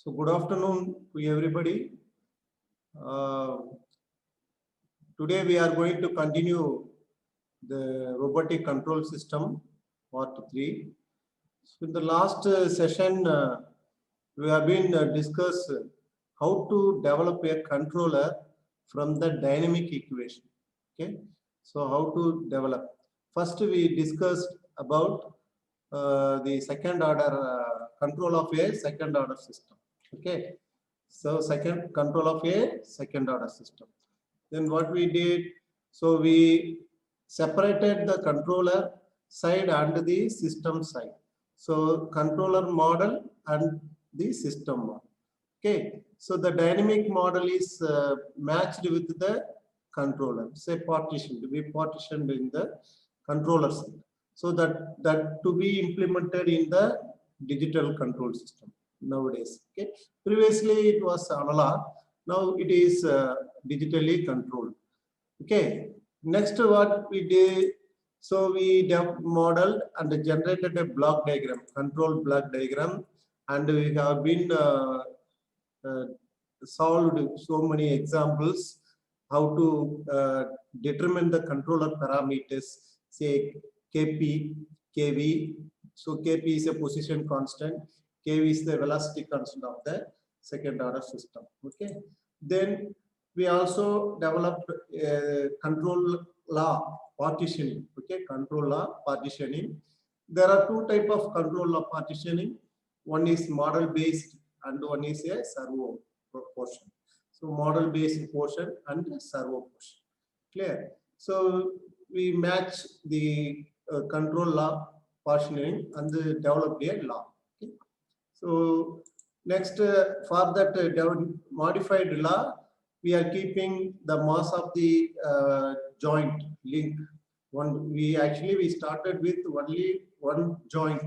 So good afternoon to everybody. Uh, Today we are going to continue the robotic control system part 3. So in the last session, we have been discussed how to develop a controller from the dynamic equation. Okay, so how to develop. First, we discussed about the second order control of a second order system. Okay, so second control of a second order system. Then what we did, so we separated the controller side and the system side. So controller model and the system model. Okay, so the dynamic model is matched with the controller, say partitioned, to be partitioned in the controller side. So that to be implemented in the digital control system nowadays. Okay, previously it was analog, now it is digitally controlled. Okay, next what we did, so we modeled and generated a block diagram, control block diagram, and we have been uh, solved so many examples how to determine the controller parameters, say kp, kv. So kp is a position constant, kv is the velocity constant of the second order system. Okay, then we also developed control law partitioning. Okay, control law partitioning. There are two type of control law partitioning. One is model based and one is a servo portion. So model based portion and servo portion. Clear? So we match the control law partitioning and develop a law. Okay? So next, for that modified law, we are keeping the mass of the joint link. We started with only one joint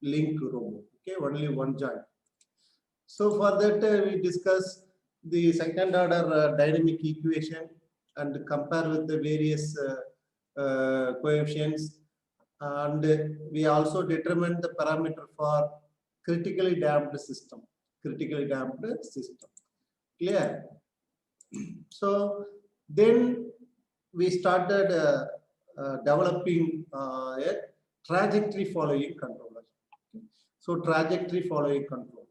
link robot. Okay, only one joint. So for that, we discuss the second order dynamic equation and compare with the various coefficients, and we also determine the parameter for critically damped system. Critically damped system. Clear? So then we started developing a trajectory following controller. Okay. So trajectory following control.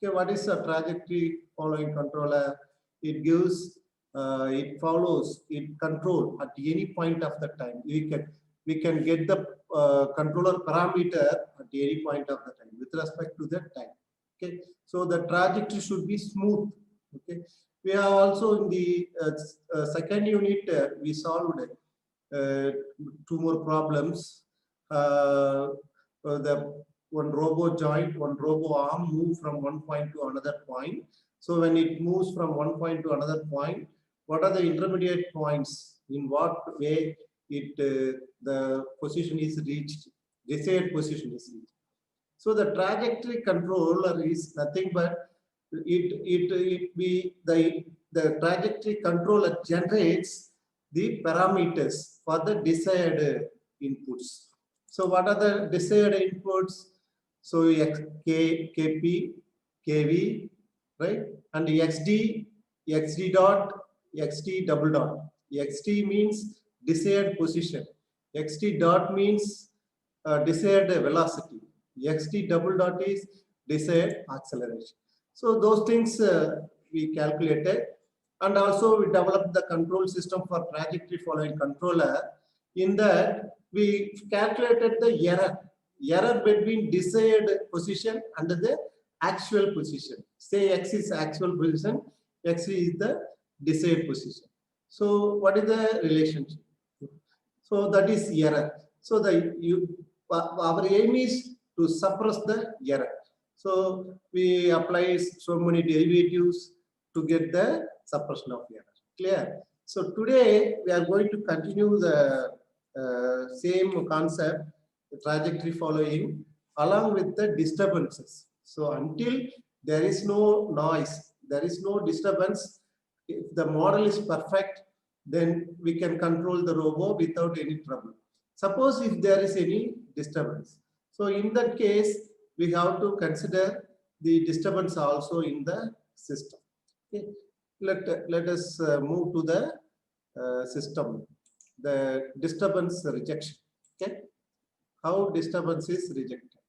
Okay, what is a trajectory following controller? It gives, it follows, it control at any point of the time. We can get the controller parameter at any point of the time with respect to that time. Okay, so the trajectory should be smooth. Okay, we have also in the second unit we solved two more problems. The one robo joint, one robo arm move from one point to another point. So when it moves from one point to another point, what are the intermediate points? In what way it the position is reached, desired position is reached. So the trajectory controller is nothing but the trajectory controller generates the parameters for the desired inputs. So what are the desired inputs? So kp, kv, right? And xd, xd dot, xt double dot. Xt means desired position. Xt dot means desired velocity. Xt double dot is desired acceleration. So those things we calculated, and also we developed the control system for trajectory following controller. In that we calculated the error between desired position and the actual position. Say x is actual position, x is the desired position. So what is the relationship? So that is error. So our aim is to suppress the error. So we apply so many derivatives to get the suppression of error. Clear? So today we are going to continue the same concept, the trajectory following, along with the disturbances. So until there is no noise, there is no disturbance, if the model is perfect, then we can control the robot without any trouble. Suppose if there is any disturbance. So in that case, we have to consider the disturbance also in the system. Okay. Let us move to the system, the disturbance rejection. Okay, how disturbance is rejected.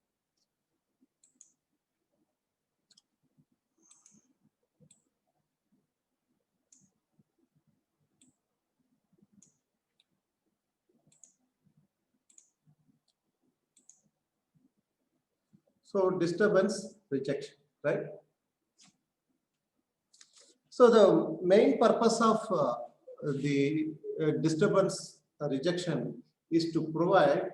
So disturbance rejection, right? So the main purpose of the disturbance rejection is to provide,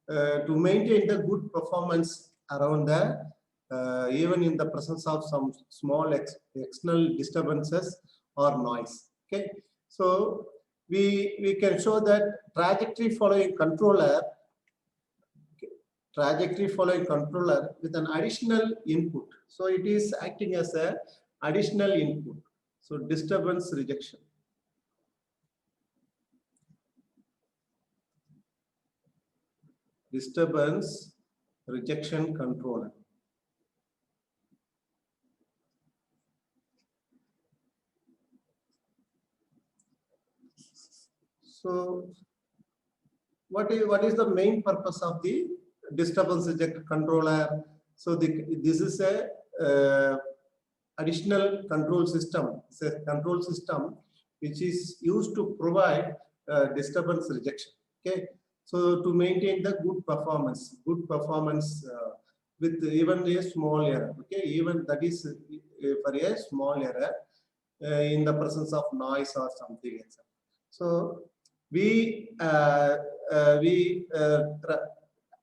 to maintain the good performance around the, even in the presence of some small external disturbances or noise. Okay, so we can show that trajectory following controller with an additional input. So it is acting as a additional input. So disturbance rejection. Disturbance rejection controller. So what is the main purpose of the disturbance rejection controller? So this is a additional control system. It's a control system which is used to provide disturbance rejection. Okay, so to maintain the good performance with even a small error. Okay, even that is for a small error in the presence of noise or something, etc. So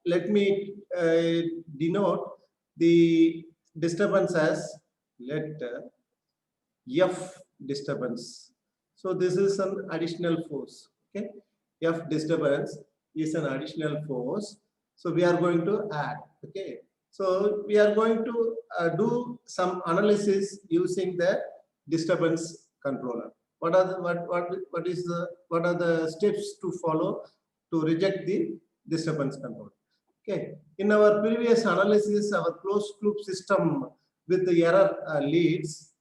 let me denote the disturbance as let F disturbance. So this is an additional force. Okay, F disturbance is an additional force. So we are going to add. Okay, so we are going to do some analysis using the disturbance controller. What are the steps to follow to reject the disturbance controller? Okay, in our previous analysis, our closed loop system with the error leads.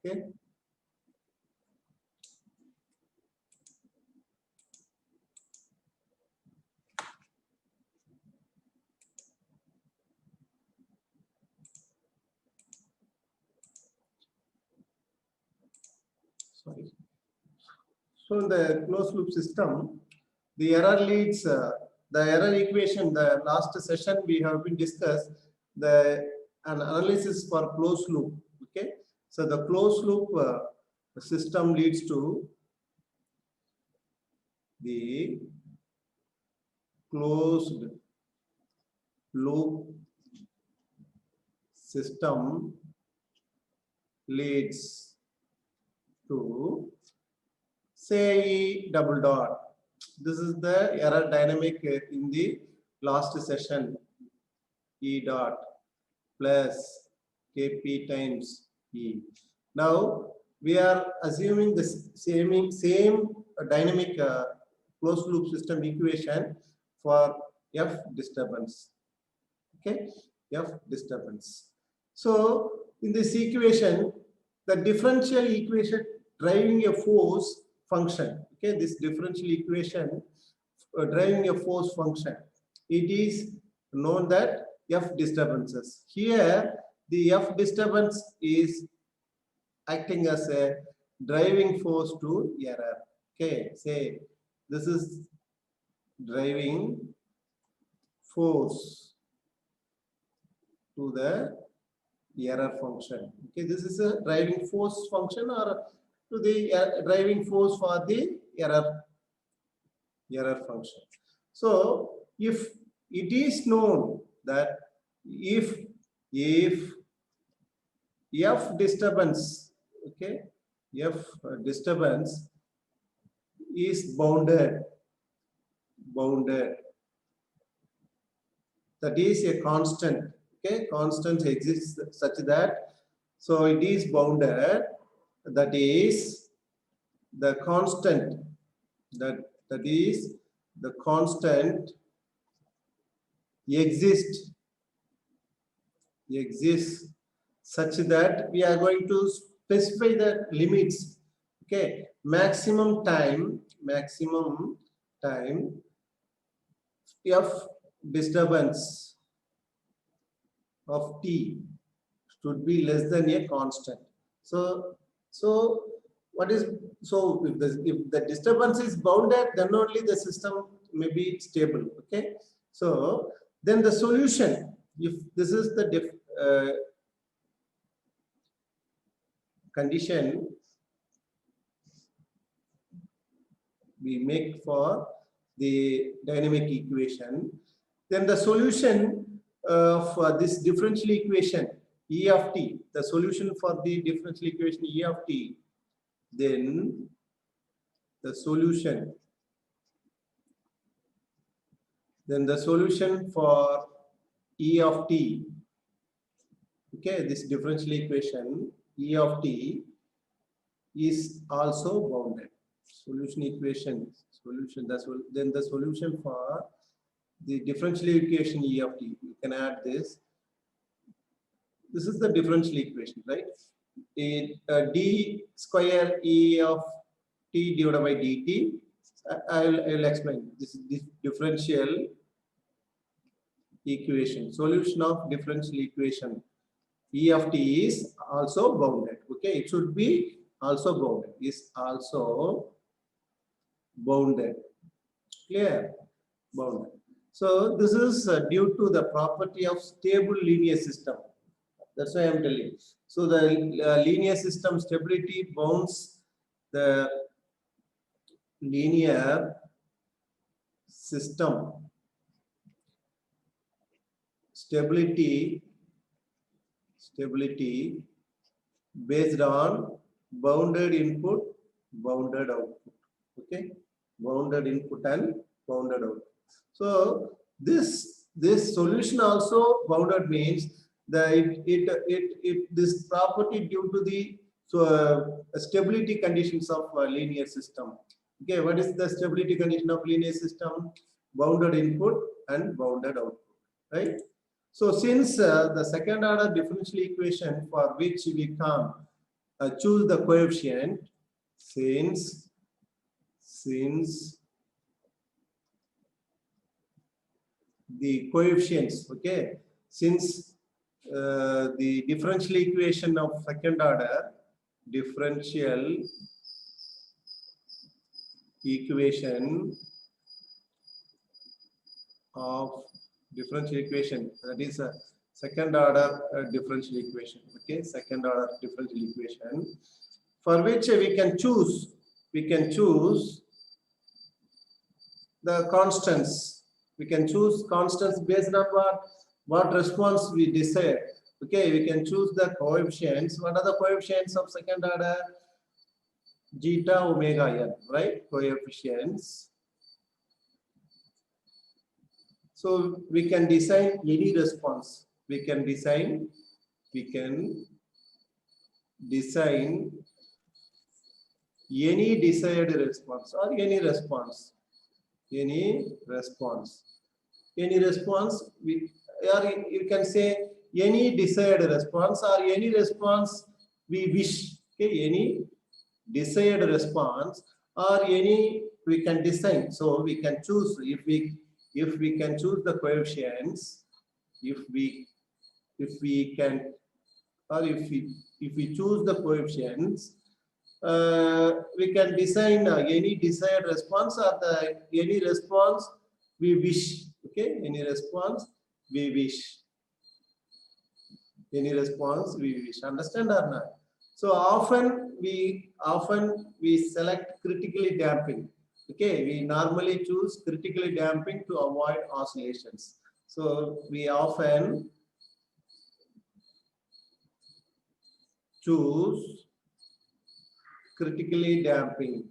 Okay. Sorry. So in the closed loop system, the error leads, the error equation, the last session we have been discussed an analysis for closed loop. Okay. So the closed loop system leads to the closed loop system leads to say E double dot. This is the error dynamic in the last session. E dot plus Kp times E. Now we are assuming the same dynamic closed loop system equation for F disturbance. Okay, F disturbance. So in this equation, the differential equation driving a force function. Okay, this differential equation driving a force function. It is known that F disturbances. Here, the F disturbance is acting as a driving force to error. Okay, say this is driving force to the error function. Okay, this is a driving force function or to the driving force for the error function. So if it is known that if F disturbance, okay, F disturbance is bounded, that is a constant. Okay, constant exists such that, so it is bounded, that is the constant, that is the constant exists such that we are going to specify the limits. Okay, maximum time of disturbance of t should be less than a constant. So what is, so if the disturbance is bounded, then only the system may be stable. Okay, so then the solution, if this is the condition we make for the dynamic equation, then the solution for this differential equation E of t, the solution for the differential equation E of t, then the solution for E of t, okay, this differential equation E of t is also bounded. Solution equation, then the solution for the differential equation E of t, you can add this. This is the differential equation, right? D square E of t divided by dt. I will explain. This is the differential equation. Solution of differential equation E of t is also bounded. Okay, it should be also bounded. Is also bounded. Clear? Bounded. So this is due to the property of stable linear system. That's why I'm telling you. So the linear system stability bounds the linear system stability based on bounded input, bounded output. Okay, bounded input and bounded output. So this solution also bounded means that this property due to the stability conditions of linear system. Okay, what is the stability condition of linear system? Bounded input and bounded output, right? So since the second order differential equation for which we can choose the coefficient, since the coefficients, okay, since the differential equation of second order differential equation that is a second order differential equation. Okay, second order differential equation for which we can choose the constants. We can choose constants based on what response we desire. Okay, we can choose the coefficients. What are the coefficients of second order? Zeta, omega, n, right? Coefficients. So we can design any response. We can design any desired response or any response. Or you can say any desired response or any response we wish. Okay, any desired response or any we can design. So we can choose if we can choose the coefficients, if we can, or if we choose the coefficients, we can design any desired response or any response we wish. Okay, any response we wish. Understand or not? So often we select critically damping. Okay, we normally choose critically damping to avoid oscillations. So we often choose critically damping.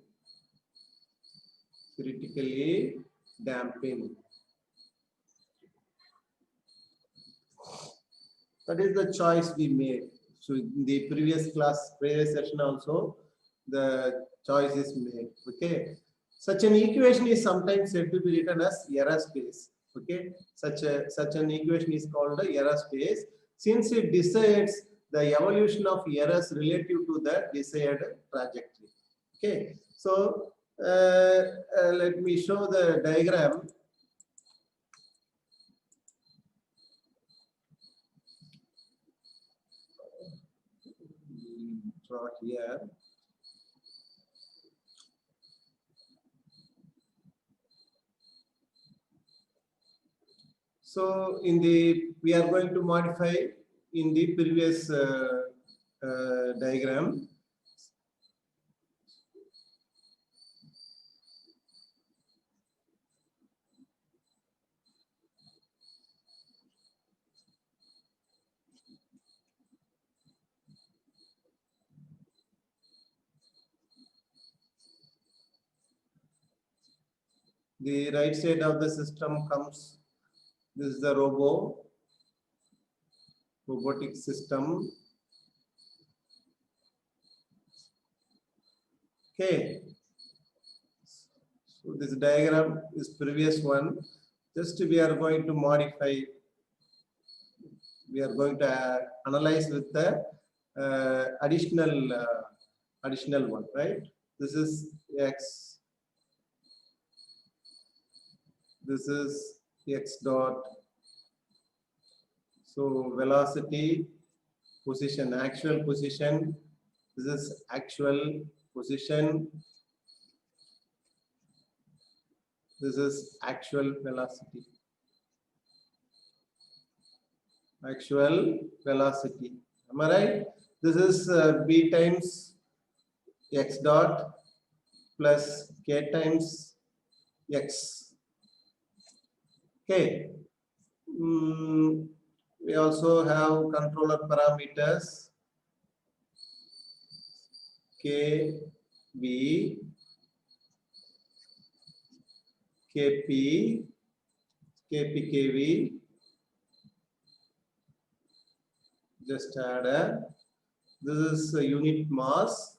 That is the choice we made. So in the previous session also, the choice is made. Okay. Such an equation is sometimes said to be written as error space. Okay. Such an equation is called the error space, since it decides the evolution of errors relative to the desired trajectory. Okay, so let me show the diagram. Draw here. So we are going to modify in the previous diagram. The right side of the system comes, this is the robotic system. Okay. So this diagram is previous one. Just we are going to modify. We are going to analyze with the additional one, right? This is x. This is x dot. So velocity, position, actual position. This is actual position. This is actual velocity. Actual velocity. Am I right? This is b times x dot plus k times x. Okay. We also have controller parameters k, b, kp, kv. Just add this is a unit mass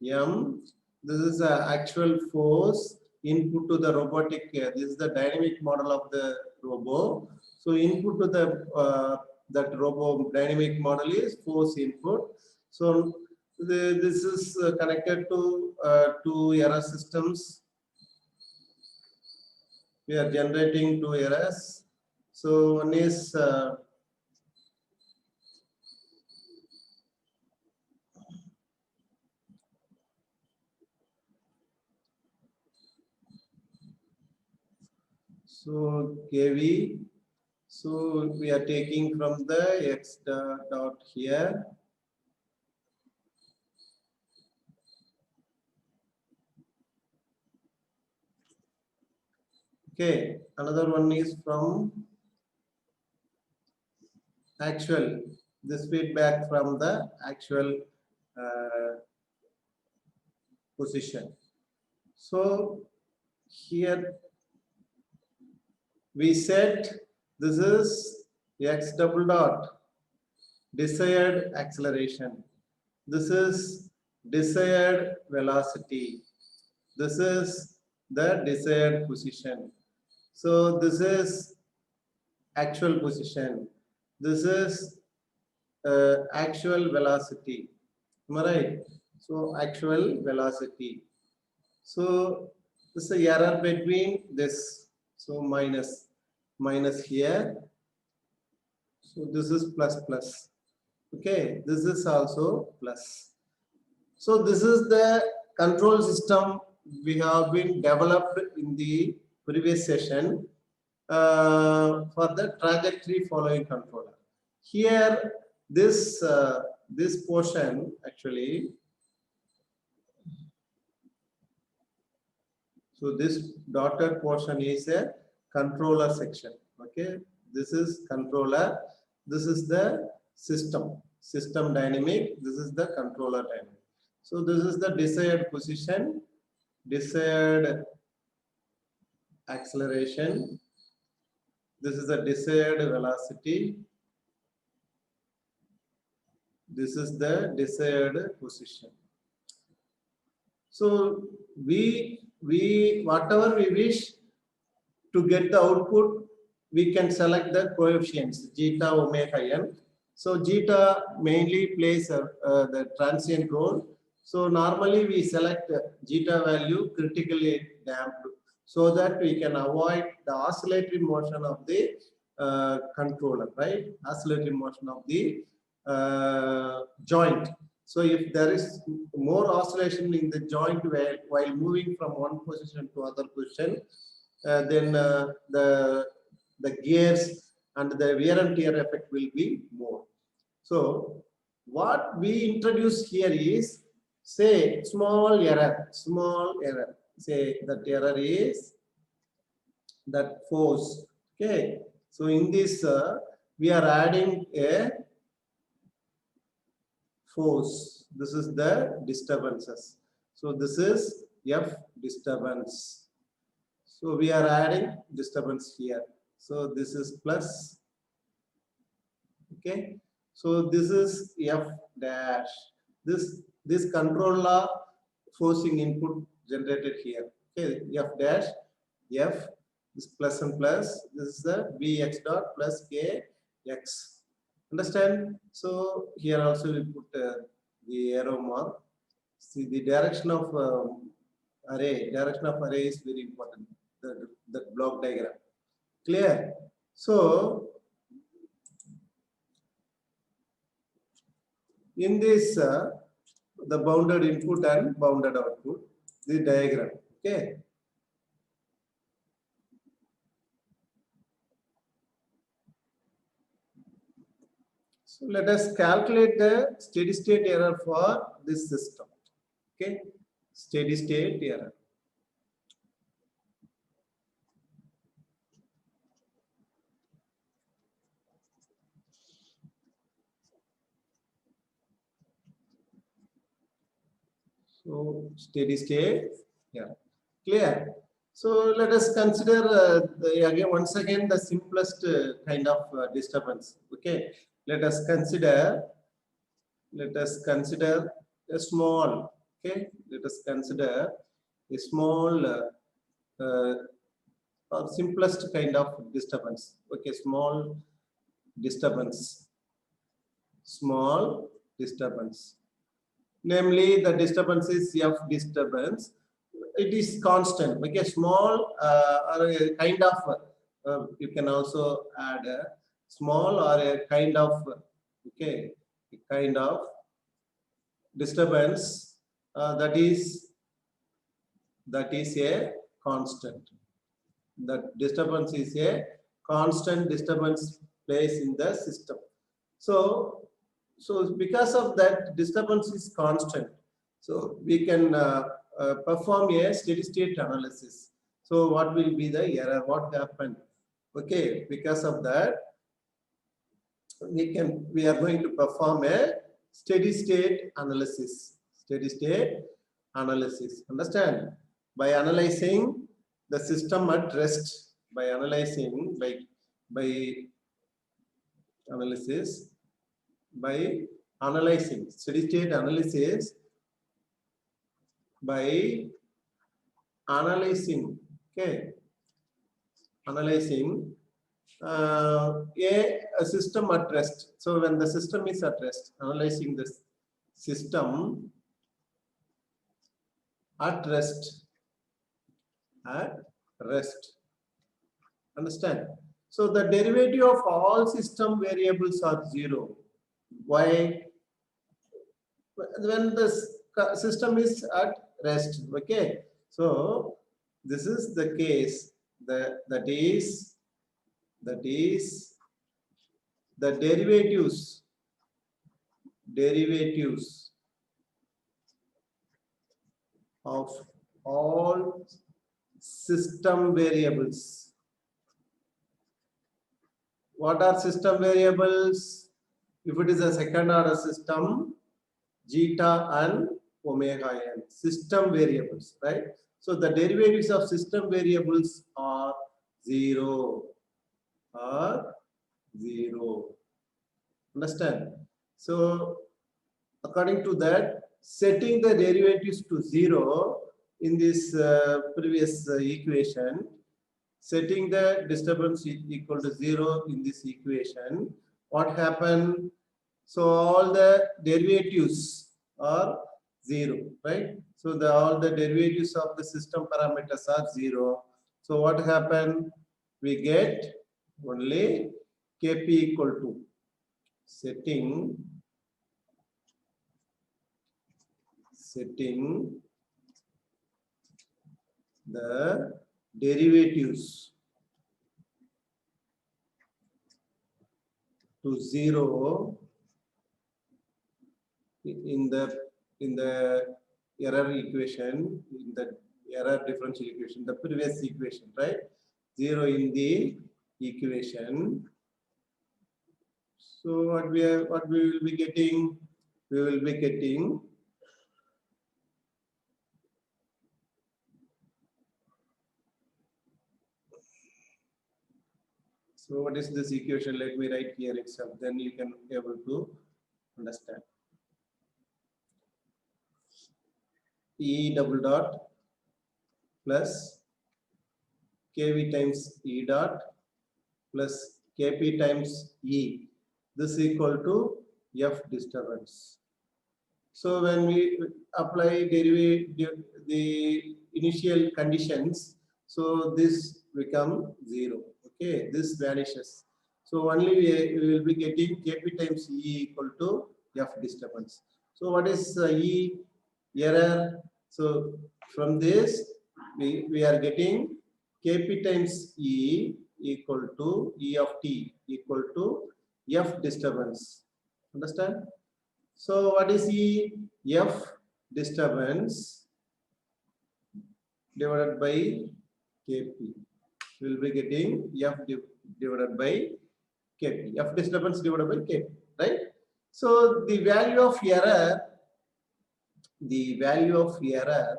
m. This is the actual force input to the robotic. This is the dynamic model of the robo. So input to the that robo dynamic model is force input. So this is connected to two error systems. We are generating two errors. So one is so kv. So we are taking from the x dot here. Okay, another one is from actual. This feedback from the actual position. So here we set this is x double dot desired acceleration. This is desired velocity. This is the desired position. So this is actual position. This is actual velocity. Am I right? So actual velocity. So this is the error between this. So minus here. So this is plus. Okay, this is also plus. So this is the control system we have been developed in the previous session for the trajectory following controller. Here, this portion actually. So this dotted portion is a controller section. Okay, this is controller. This is the system dynamic. This is the controller dynamic. So this is the desired position, desired acceleration. This is the desired velocity. This is the desired position. So we whatever we wish to get the output, we can select the coefficients zeta, omega, n. So zeta mainly plays the transient role. So normally we select zeta value critically damped so that we can avoid the oscillatory motion of the controller, right? Oscillatory motion of the joint. So if there is more oscillation in the joint while moving from one position to other position, then the gears and the wear and tear effect will be more. So what we introduce here is, say, small error. Say that error is that force. Okay. So in this, we are adding a force. This is the disturbances. So this is F disturbance. So we are adding disturbance here. So this is plus. Okay. So this is F dash. This control law forcing input generated here. Okay. F dash. F is plus and plus. This is the Vx dot plus K x. Understand? So here also we put the arrow mark. See the direction of array. Direction of array is very important. The block diagram. Clear? So in this, the bounded input and bounded output, the diagram. Okay. So let us calculate the steady state error for this system. Okay. Steady state error. So steady state, yeah, clear. So let us consider once again the simplest kind of disturbance. Okay, let us consider a small. Okay, let us consider a small or simplest kind of disturbance. Okay, small disturbance. Namely, the disturbance is F disturbance. It is constant. Okay, small or a kind of, you can also add a small or a kind of, okay, a kind of disturbance that is a constant. That disturbance is a constant disturbance place in the system. So because of that disturbance is constant, so we can perform a steady state analysis. So what will be the error? What happened? Okay, because of that, we are going to perform a steady state analysis. Understand? By analyzing the system at rest, by analyzing steady state analysis by analyzing, okay, analyzing a system at rest. So when the system is at rest, analyzing this system at rest. Understand? So the derivative of all system variables are 0. Why? When the system is at rest. Okay. So this is the case. That is the derivatives of all system variables. What are system variables? If it is a second order system, zeta and omega n, system variables, right? So the derivatives of system variables are 0. Understand? So according to that, setting the derivatives to 0 in this previous equation, setting the disturbance equal to 0 in this equation, what happened? So all the derivatives are 0, right? So all the derivatives of the system parameters are 0. So what happened? We get only Kp equal to setting the derivatives to 0 in the error equation, in the error differential equation, the previous equation, right? 0 in the equation. So what we will be getting? We will be getting so what is this equation? Let me write here itself, then you can be able to understand. E double dot plus Kv times E dot plus Kp times E. This is equal to F disturbance. So when we apply the initial conditions, so this become 0. Okay, this vanishes. So only we will be getting Kp times E equal to F disturbance. So what is E error? So from this we are getting Kp times E equal to E of t equal to F disturbance. Understand? So what is E? F disturbance divided by Kp. We will be getting F divided by Kp. F disturbance divided by Kp, right? So the value of error, the value of error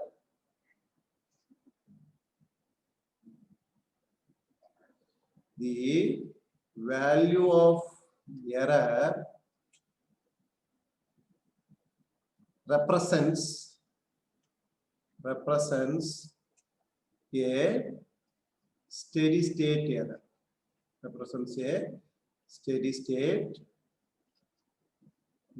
represents a steady state error. Represents a steady state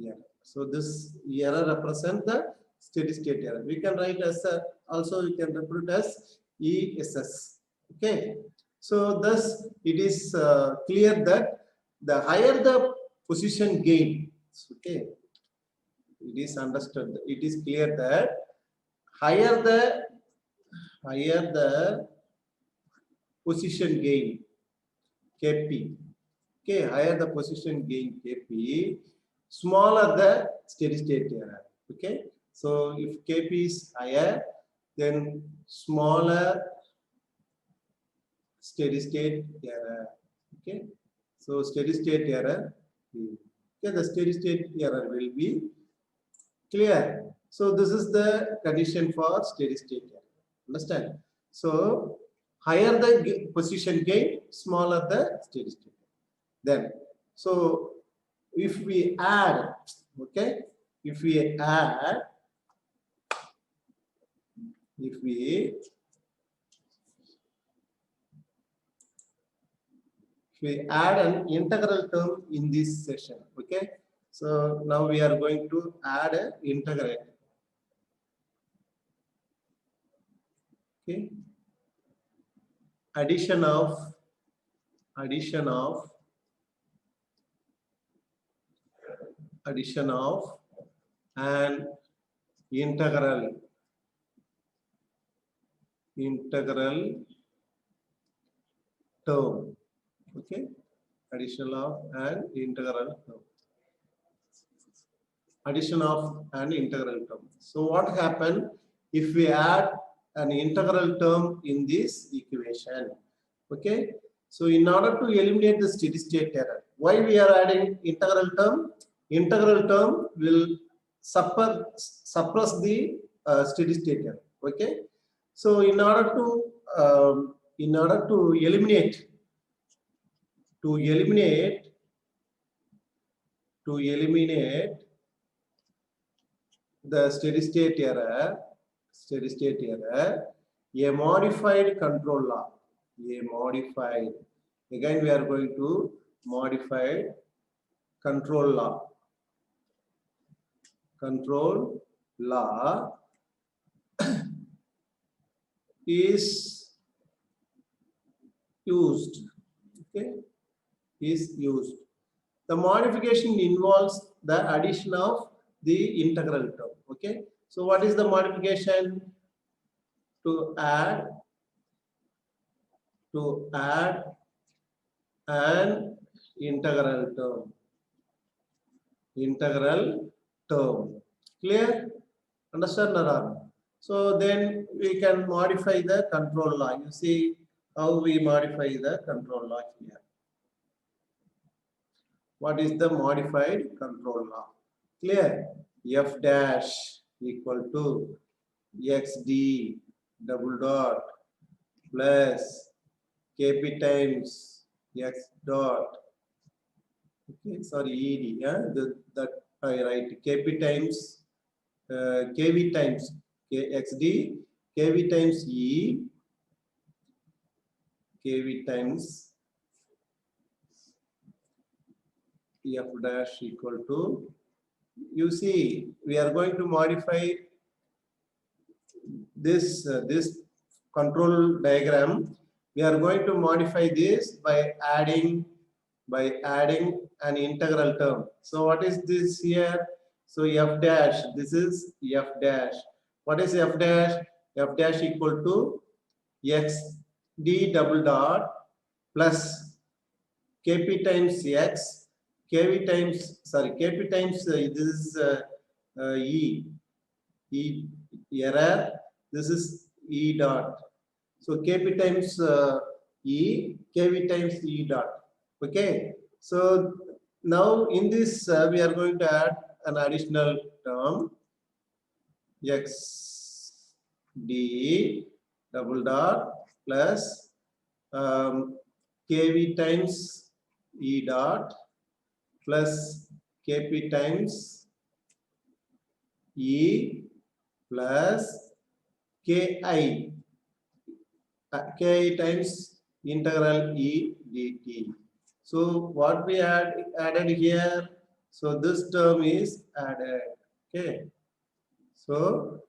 error. So this error represents the steady state error. We can write as also we can represent as ESS. Okay. So thus it is clear that the higher the position gain, okay, it is understood. It is clear that higher the position gain Kp, okay, higher the position gain Kp, smaller the steady state error. Okay, so if Kp is higher, then smaller steady state error. Okay, so steady state error. Okay, the steady state error will be clear. So this is the condition for steady state error. Understand? So higher the position gain, smaller the steady state. Then, so if we add, okay, if we add an integral term in this session, okay. So now we are going to add an integral. Okay, addition of an integral term. Okay, addition of an integral term. Addition of an integral term. So what happened if we add an integral term in this equation? Okay, so in order to eliminate the steady state error, why we are adding integral term? Integral term will suppress the steady state error. Okay, so in order to eliminate the steady state error, a modified control law, again we are going to modify control law. control law is used. Okay, is used. The modification involves the addition of the integral term. Okay, so what is the modification? To add an integral term. Integral term. Clear? Understand, Naran? So then we can modify the control law. You see how we modify the control law here. What is the modified control law? Clear? F dash equal to xd double dot plus kp times x dot. Okay, sorry, ed. Yeah, that I write kp times kv times xd, kv times e, kv times f dash equal to, you see, we are going to modify this control diagram. We are going to modify this by adding an integral term. So what is this here? So f dash, this is f dash. What is f dash? F dash equal to x d double dot plus kp times x, kp times, sorry, kp times this is e error, this is e dot. So kp times e, kv times e dot. Okay. So now in this we are going to add an additional term x d double dot plus kv times e dot plus kp times e plus ki ki times integral e dt. So what we added here, so this term is added. Okay, so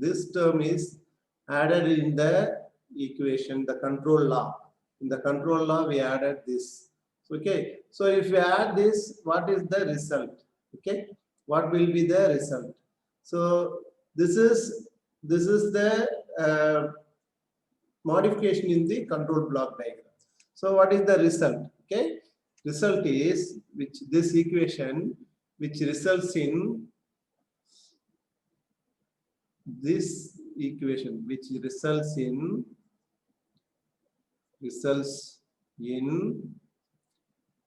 this term is added in the equation, the control law. In the control law we added this. Okay, so if we add this, what is the result? Okay, what will be the result? So this is the modification in the control block diagram. So what is the result? Okay, result is which this equation which results in this equation which results in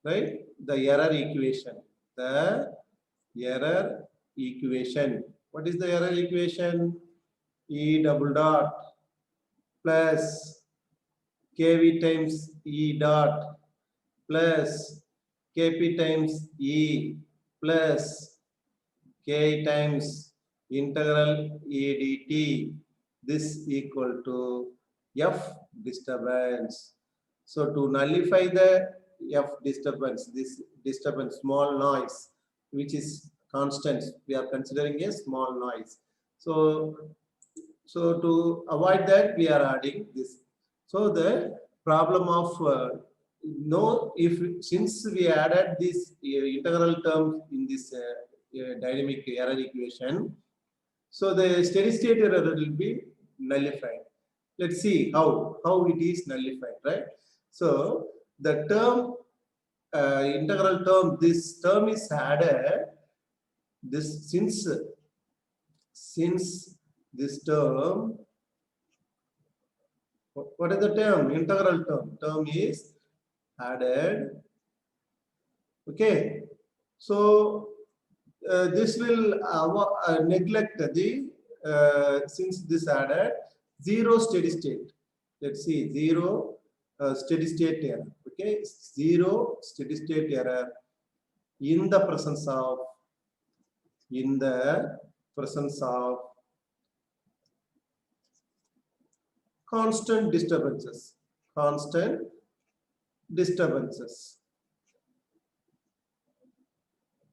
right the error equation. The error equation. What is the error equation? E double dot plus kv times e dot plus kp times e plus k times integral e dt. This equal to f disturbance. So to nullify the f disturbance, this disturbance, small noise, which is constant, we are considering a small noise. So to avoid that, we are adding this. So the problem of since we added this integral term in this dynamic error equation, so the steady state error will be nullified. Let's see how it is nullified, right? So the term integral term, this term is added. This since this term, what is the term? Integral term. Term is added. Okay, so this will neglect the since this added zero steady state. Let's see, zero steady state error. Okay, zero steady state error in the presence of constant disturbances.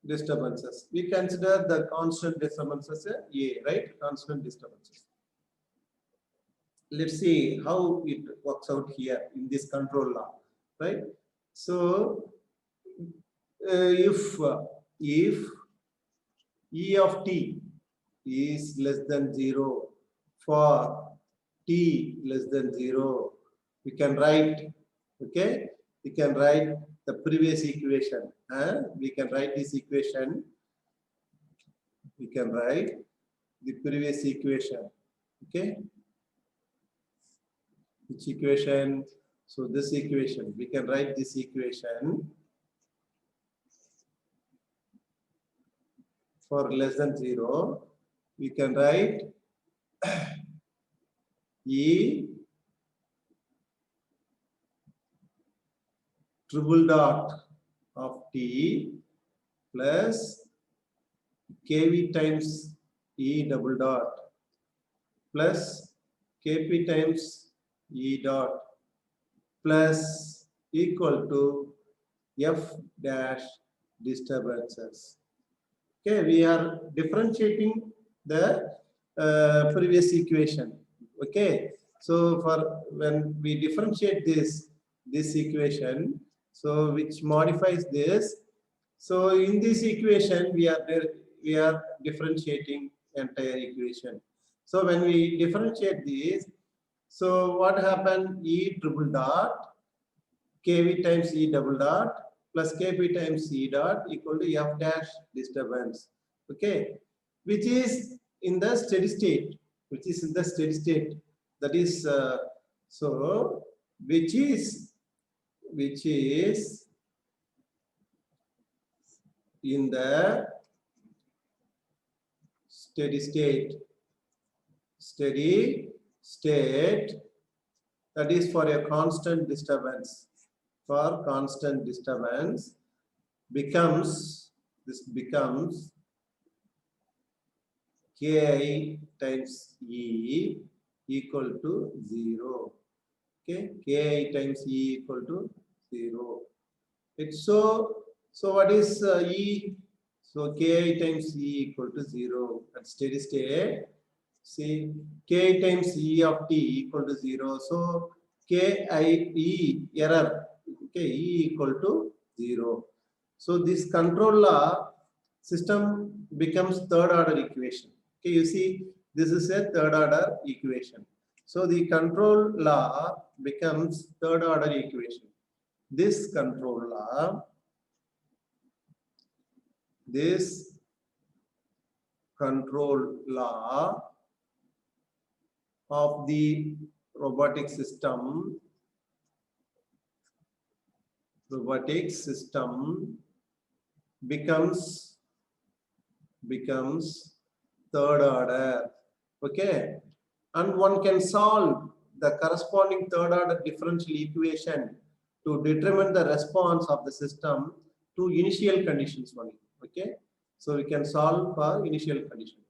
disturbances. We consider the constant disturbances A, right? Constant disturbances. Let's see how it works out here in this control law, right? So if E of t is less than 0 for t less than 0, we can write, okay, we can write the previous equation. We can write this equation. We can write the previous equation, okay. Which equation? So this equation, we can write this equation for less than 0. We can write E triple dot of t plus kv times E double dot plus kp times E dot plus equal to f dash disturbances. Okay, we are differentiating the previous equation. Okay, so for when we differentiate this equation, so which modifies this. So in this equation, we are differentiating entire equation. So when we differentiate this, so what happened? E triple dot kv times E double dot plus kp times E dot equal to f dash disturbance. Okay, which is in the steady state. Which is in the steady state. That is so which is in the steady state. Steady state, that is for a constant disturbance. For constant disturbance becomes Ki times E equal to 0. Okay, Ki times E equal to 0. It's so what is E? So Ki times E equal to 0 at steady state. See, K times E of t equal to 0. So Ki E error, okay, E equal to 0. So this control law system becomes third order equation. Okay, you see, this is a third order equation. So the control law becomes third order equation. This control law of the robotic system becomes third order. Okay, and one can solve the corresponding third order differential equation to determine the response of the system to initial conditions only. Okay, so we can solve for initial condition.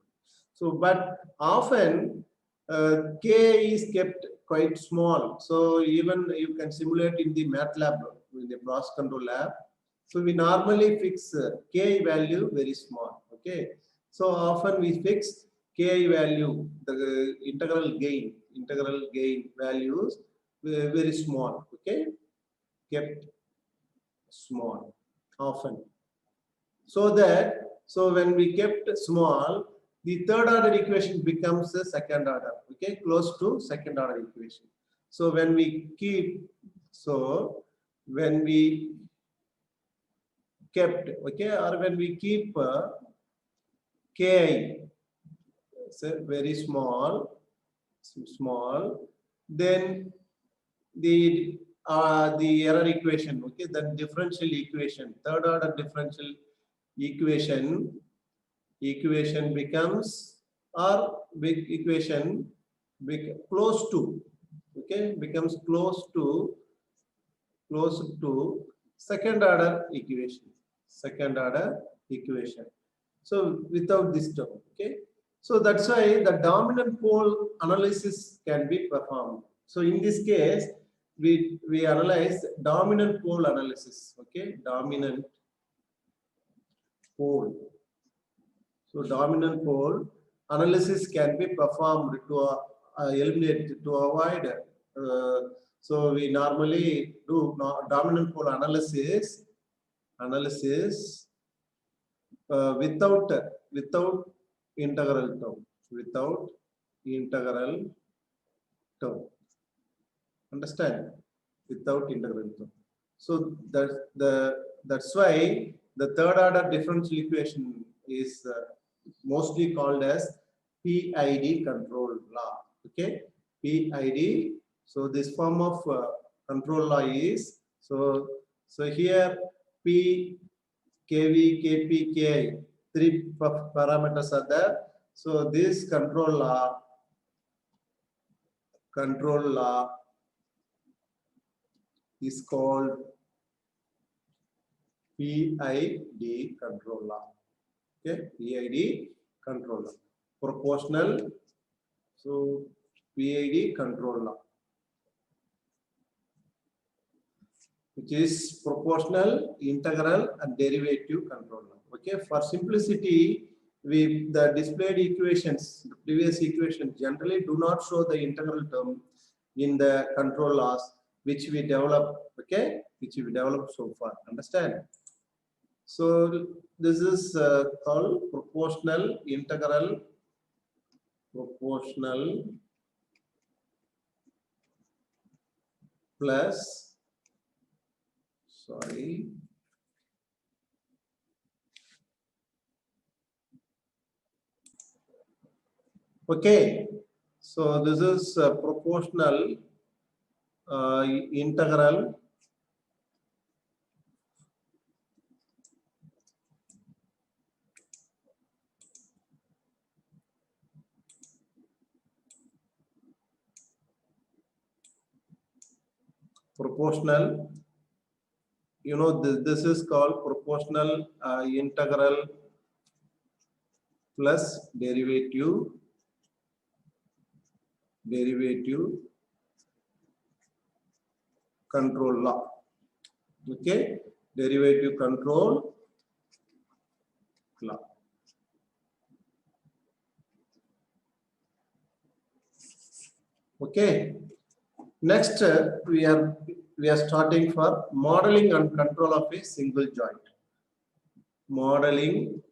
So but often K is kept quite small, so even you can simulate in the MATLAB, in the process control lab. So we normally fix K value very small. Okay, so often we fix Ki value, the integral gain values very small. Okay, kept small often, so when we kept small, the third order equation becomes the second order. Okay, close to second order equation. So when we keep kept, okay, or when we keep Ki very small, then the error equation, okay, the differential equation, third order differential equation becomes, or big equation close to, okay, becomes close to second order equation. So without this term, okay. So that's why the dominant pole analysis can be performed. So in this case, we analyze dominant pole analysis. Okay, dominant pole. So dominant pole analysis can be performed to eliminate, to avoid. So we normally do dominant pole analysis without integral term. Understand? Without integral term. So that's why the third order differential equation is mostly called as PID control law. Okay, PID. So this form of control law is so here P, KV, KP, KI, three parameters are there. So this control law is called PID control law. Okay, PID control law. Proportional. So PID control law, which is proportional, integral, and derivative control law. Okay, for simplicity, the displayed equations, the previous equations generally do not show the integral term in the control laws which we develop. Okay, which we developed so far. Understand? So this is called proportional, integral, proportional plus, sorry, okay. So this is proportional, integral, proportional, you know, this is called proportional, integral plus derivative control law. Okay, derivative control law. Okay, next we are starting for modeling and control of a single joint. Modeling,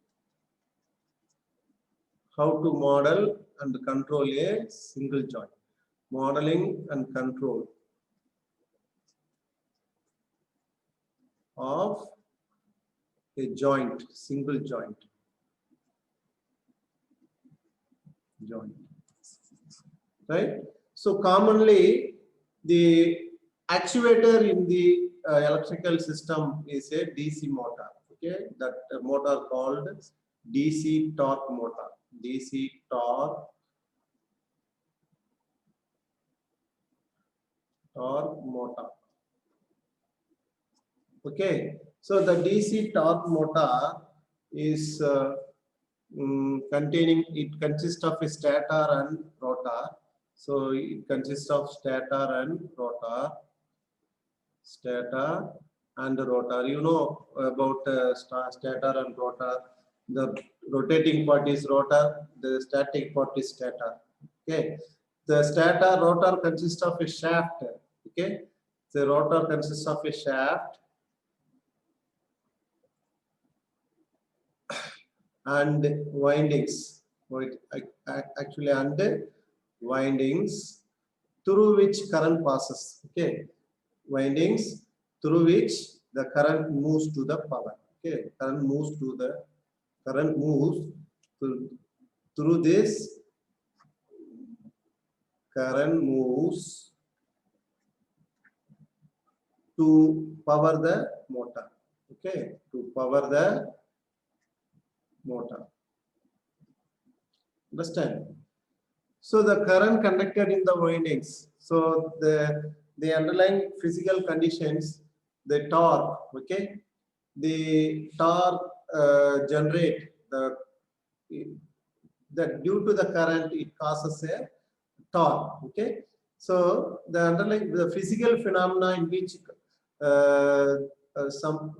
how to model and control a single joint. Modeling and control of a joint, single joint. Right? So commonly the actuator in the electrical system is a DC motor. Okay, that motor called DC torque motor. DC torque motor. Okay, so the DC torque motor is it consists of a stator and rotor. So it consists of stator and rotor. You know about stator and rotor. The rotating part is rotor, the static part is stator. Okay, the stator rotor consists of a shaft. Okay, the rotor consists of a shaft and windings. Actually, and windings through which current passes. Okay, windings through which the current moves to the power. Okay, current moves through this. Current moves to power the motor. Okay, to power the motor. Understand? So the current conducted in the windings. So the underlying physical conditions, the torque. Okay, the torque generate that due to the current it causes a torque. Okay, so the underlying physical phenomena in which some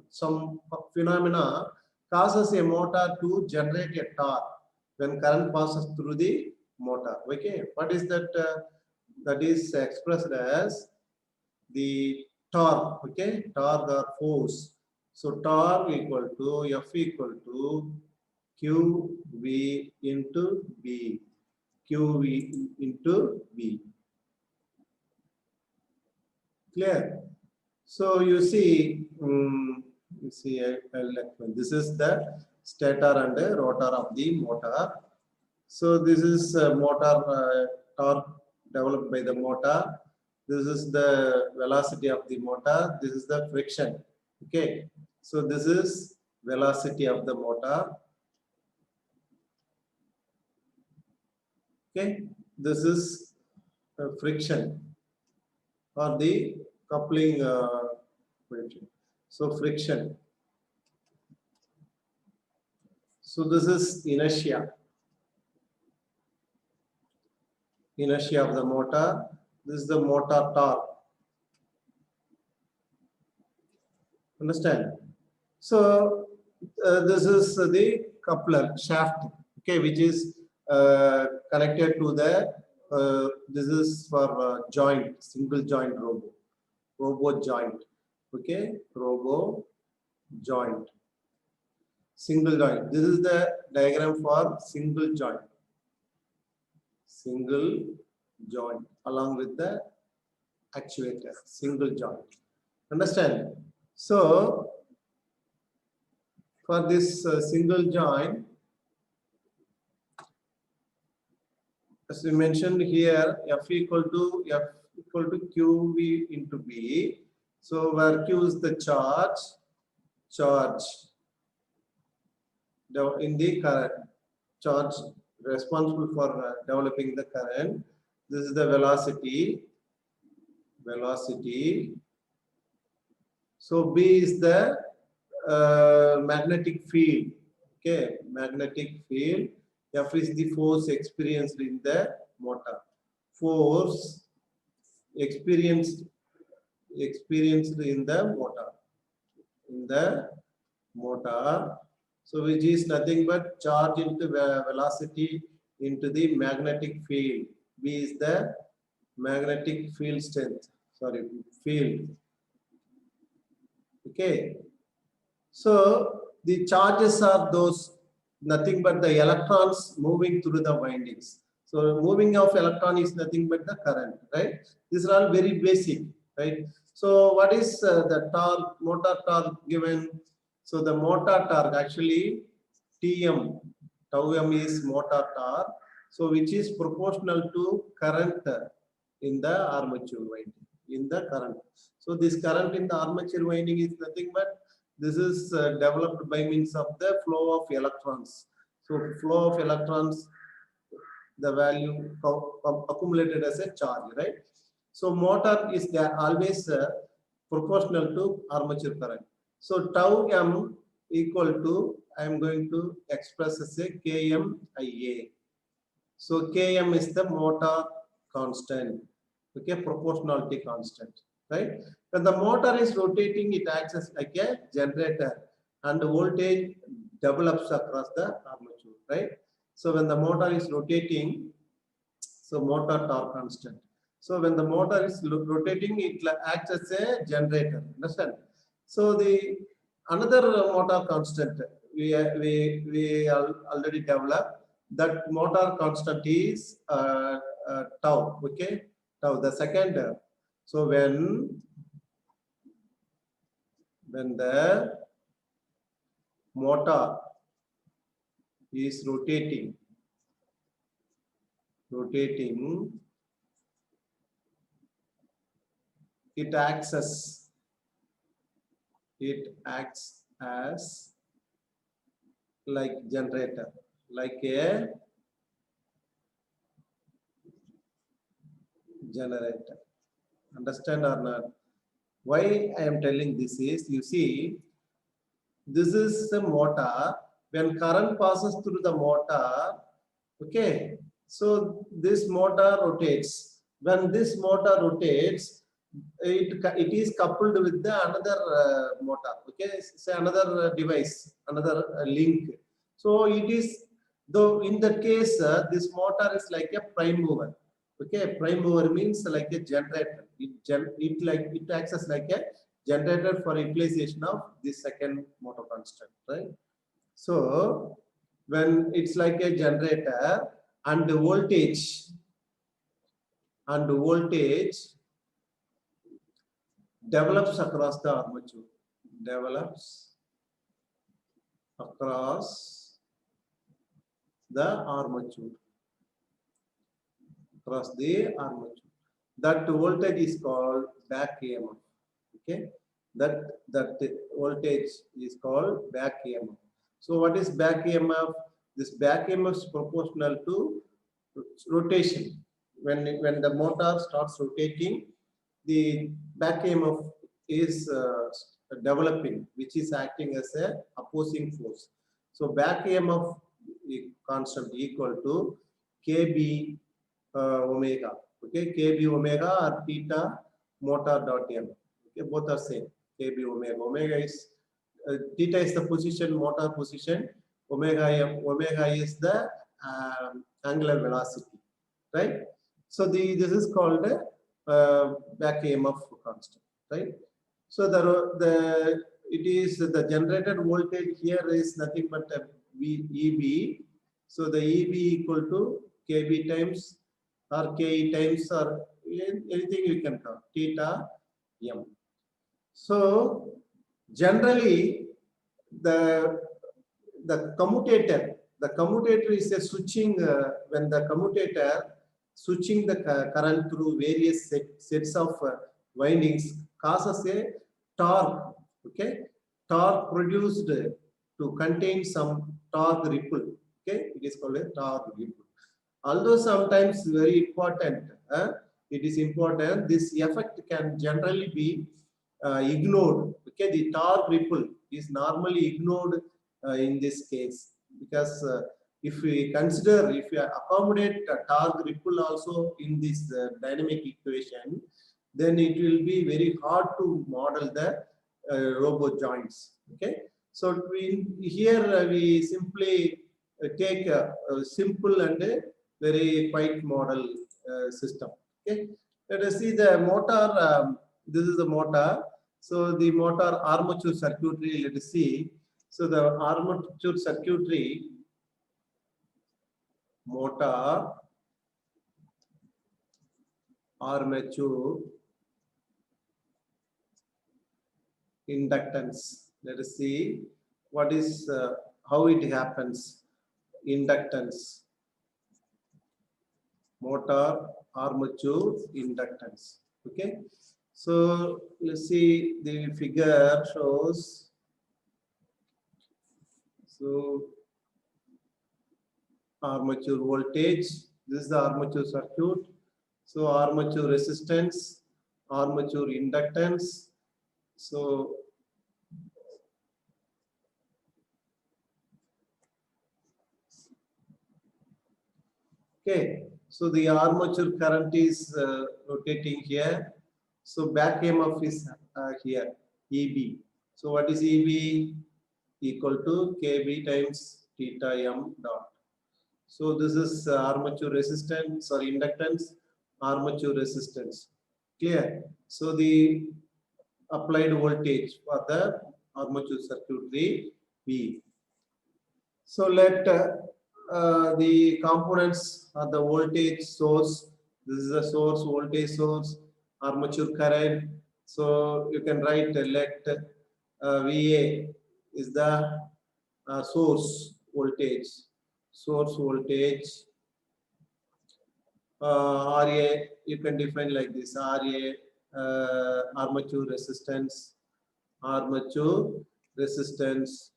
phenomena causes a motor to generate a torque when current passes through the motor. Okay, what is that? That is expressed as the torque. Okay, torque or force. So torque equal to F equal to QV into B. QV into B. Clear? So you see, this is the stator and the rotor of the motor. So this is motor torque developed by the motor. This is the velocity of the motor. This is the friction. Okay. So this is velocity of the motor. Okay. This is friction or the coupling. So friction. So this is inertia. Inertia of the motor. This is the motor torque. Understand? So this is the coupler shaft, okay, which is connected to the. This is for joint, single joint robo joint, okay, robo joint, single joint. This is the diagram for single joint along with the actuator, single joint. Understand? So for this single joint, as we mentioned here, F equal to QV into B. So where Q is the charge in the current, charge responsible for developing the current. This is the velocity. So B is the magnetic field. Okay, magnetic field. F is the force experienced in the motor. Force experienced in the motor. So which is nothing but charge into velocity into the magnetic field. V is the magnetic field strength. Sorry, field. Okay. So the charges are those nothing but the electrons moving through the windings. So moving of electron is nothing but the current, right? These are all very basic, right? So what is the torque, motor torque given? So the motor torque actually Tm, tau m is motor torque. So which is proportional to current in the armature winding, in the current. So this current in the armature winding is nothing but this is developed by means of the flow of electrons. So flow of electrons, the value accumulated as a charge, right? So motor is there always proportional to armature current. So tau m equal to, I am going to express as a KMIA. So Km is the motor constant, okay, proportionality constant, right? When the motor is rotating, it acts as like a generator and the voltage develops across the armature, right? So when the motor is rotating, so motor torque constant. So when the motor is rotating, it acts as a generator. Understand? So the another motor constant we already developed. That motor constant is tau. Okay, tau. The second. So when the motor is rotating, it acts as like generator, like a generator. Understand or not? Why I am telling this is, you see, this is the motor. When current passes through the motor, okay, so this motor rotates. When this motor rotates, it is coupled with the another motor. Okay, say another device, another link. So it is, though in that case, this motor is like a prime mover. Okay, prime mover means like a generator. It acts as like a generator for utilization of this second motor constant, right? So when it's like a generator and the voltage develops across the armature, develops across the armature, that voltage is called back EMF. Okay, that voltage is called back EMF. So what is back EMF? This back EMF is proportional to rotation. When the motor starts rotating, the back EMF is developing, which is acting as a opposing force. So back EMF constant equal to KB omega. Okay, KB omega or theta motor dot M. Okay, both are same. KB omega. Omega is theta is the position, motor position. Omega is the angular velocity, right? So this is called back EMF constant, right? So it is the generated voltage here is nothing but EB. So the EB equal to KB times or KE times or anything you can call theta M. So generally the commutator is a switching when the commutator switching the current through various sets of windings causes a torque. Okay, torque produced to contain some torque ripple. Okay, it is called a torque ripple. Although sometimes very important, it is important. This effect can generally be ignored. Okay, the torque ripple is normally ignored in this case, because if we accommodate a torque ripple also in this dynamic equation, then it will be very hard to model the robo joints. Okay, so here we simply take a simple and very quiet model system. Okay, let us see the motor. This is the motor. So the motor armature circuitry. Let us see. So the armature circuitry, motor armature inductance. Let us see what is how it happens. Inductance, motor armature inductance. Okay, so let's see, the figure shows. So armature voltage, this is the armature circuit. So armature resistance, armature inductance. So okay, so the armature current is rotating here. So back EMF is here, EB. So what is EB? Equal to KB times theta M dot. So this is armature resistance or inductance, armature resistance. Clear? So the applied voltage for the armature circuitry V. So let the components are the voltage source. This is the source, voltage source, armature current. So you can write let VA is the source voltage. RA you can define like this: RA armature resistance, armature resistance.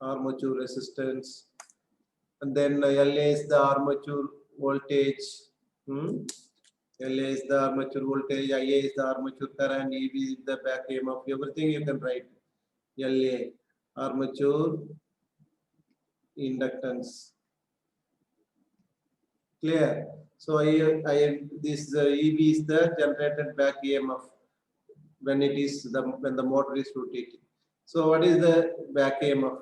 Armature resistance, and then LA is the armature voltage. LA is the armature voltage, IA is the armature current, EB is the back EMF. Everything you can write. LA armature inductance. Clear? So this EB is the generated back EMF when it is when the motor is rotating. So what is the back EMF?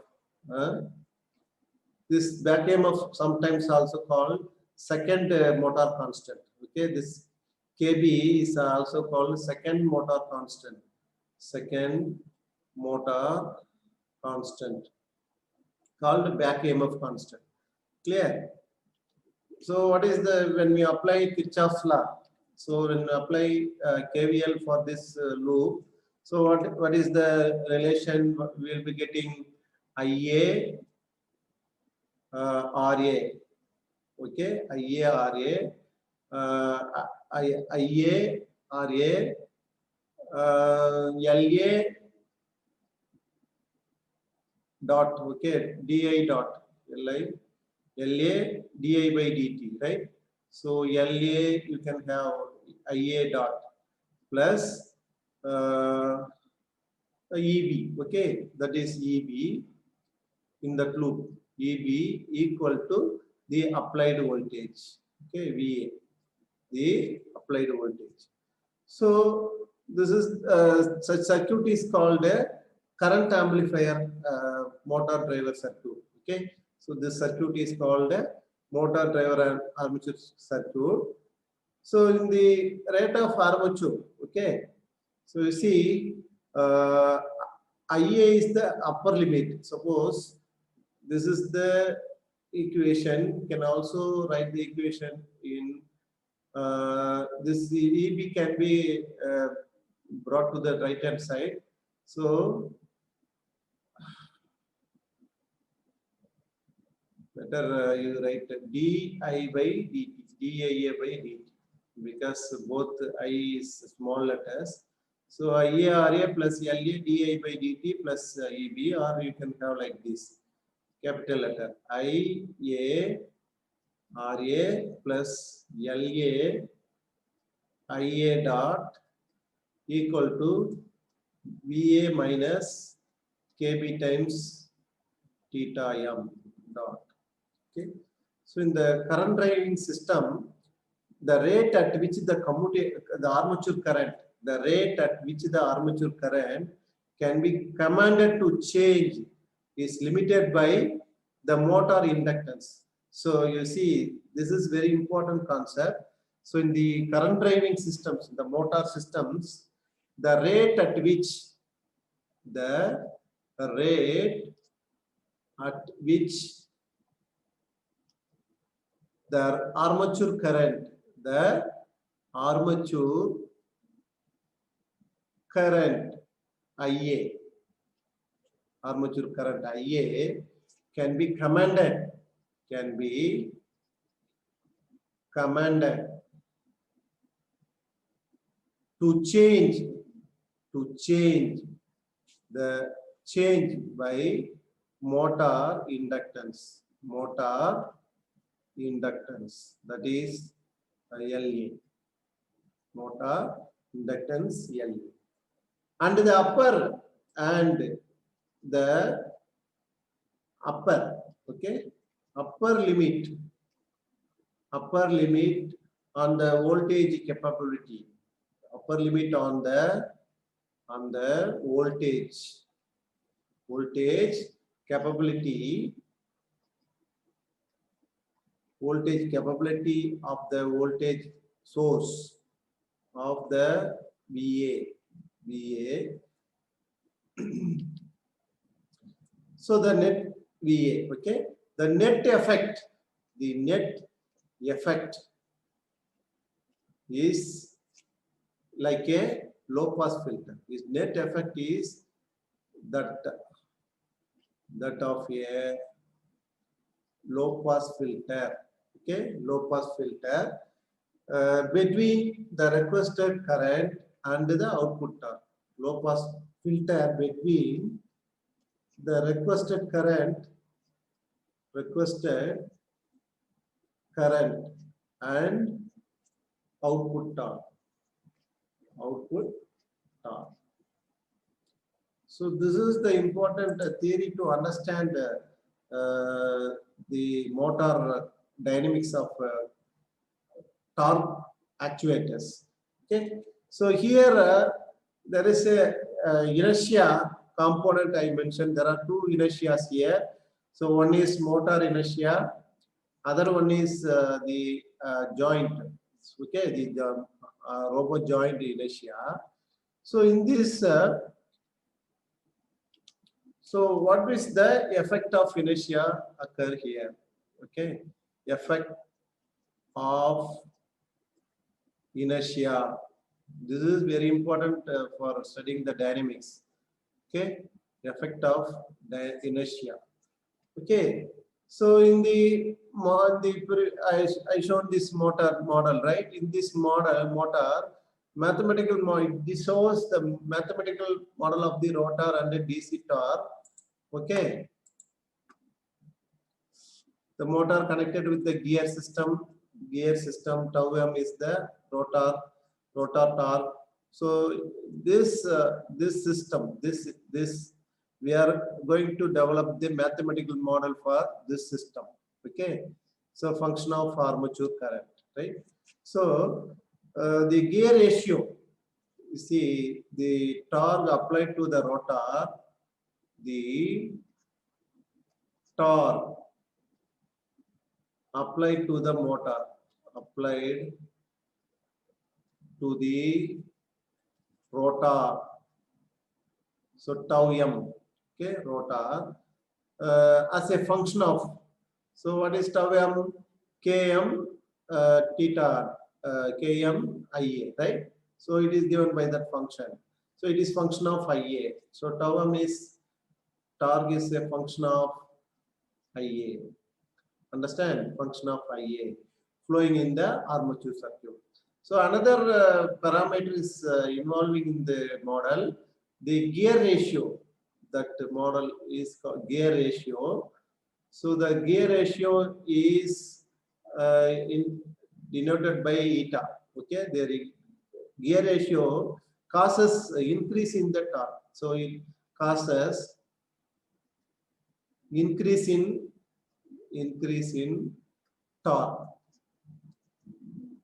This back EMF sometimes also called second motor constant. Okay, this KB is also called second motor constant. Second motor constant called back EMF constant. Clear? So what is the when we apply Kirchhoff's law? So when we apply KVL for this loop, so what is the relation we will be getting? IA RA, okay, IA RA, IA RA, LA dot, okay, DI dot, LA DI by dt, right? So LA you can have IA dot plus EB, okay, that is EB in the loop. EB equal to the applied voltage, okay, VA, the applied voltage. So this is such circuit is called a current amplifier motor driver circuit. Okay, so this circuit is called a motor driver and armature circuit. So in the rate of armature, okay, so you see IA is the upper limit. Suppose this is the equation. You can also write the equation in this EB can be brought to the right hand side. So better you write DI by dt, DIA by dt, because both I is small letters. So IA RA plus LA DI by dt plus EB, or you can have like this, capital letter IA RA plus LA IA dot equal to VA minus KB times theta M dot. Okay. So in the current driving system, the rate at which the armature current, the rate at which the armature current can be commanded to change is limited by the motor inductance. So you see, this is very important concept. So in the current driving systems, the motor systems, the rate at which the armature current IA, armature current IA can be commanded to change by motor inductance, that is LA, motor inductance LA, and the upper okay, upper limit on the voltage capability, upper limit on the voltage capability of the voltage source of the VA. So the net VA, okay, the net effect is like a low pass filter. Its net effect is that of a low pass filter, okay, low pass filter between the requested current and the output torque. Low pass filter between the requested current and output torque. So this is the important theory to understand the motor dynamics of torque actuators. Okay, so here there is a inertia component I mentioned. There are two inertias here. So one is motor inertia, other one is the joint. Okay, the robot joint inertia. So in this, so what is the effect of inertia occur here? Okay, effect of inertia. This is very important for studying the dynamics. Okay, effect of the inertia. Okay, so in the I showed this motor model, right? In this motor mathematical model, this shows the mathematical model of the rotor and the DC torque. Okay, the motor connected with the gear system. Gear system tau m is the rotor torque. So this system, this we are going to develop the mathematical model for this system. Okay, so function of armature current, right? So the gear ratio, you see the torque applied to the rotor, the torque applied to the motor, applied to the rotor. So tau m, okay, rotor as a function of. So what is tau m? Km theta, Km Ia, right? So it is given by that function. So it is function of Ia. So tau m is torque is a function of Ia. Understand? Function of Ia flowing in the armature circuit. So another parameter is involving in the model, the gear ratio. That model is called gear ratio. So the gear ratio is denoted by eta. Okay, the gear ratio causes increase in the torque. So it causes increase in torque.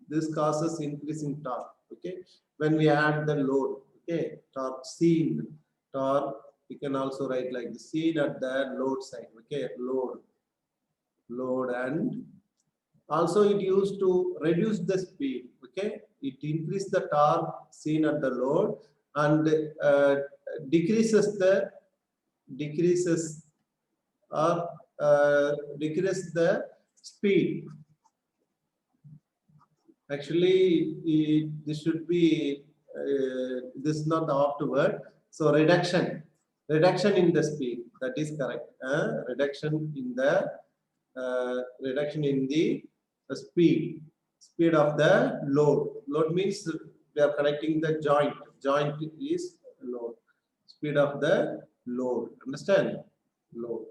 This causes increase in torque. Okay, when we add the load. Okay, torque seen, torque we can also write like the seen at the load side. Okay, load, and also it used to reduce the speed. Okay, it increases the torque seen at the load and decreases the speed. Actually, this should be this is not the opt word. So reduction in the speed, that is correct. Reduction in the speed of the load. Load means we are connecting the joint. Joint is load. Speed of the load. Understand? Load.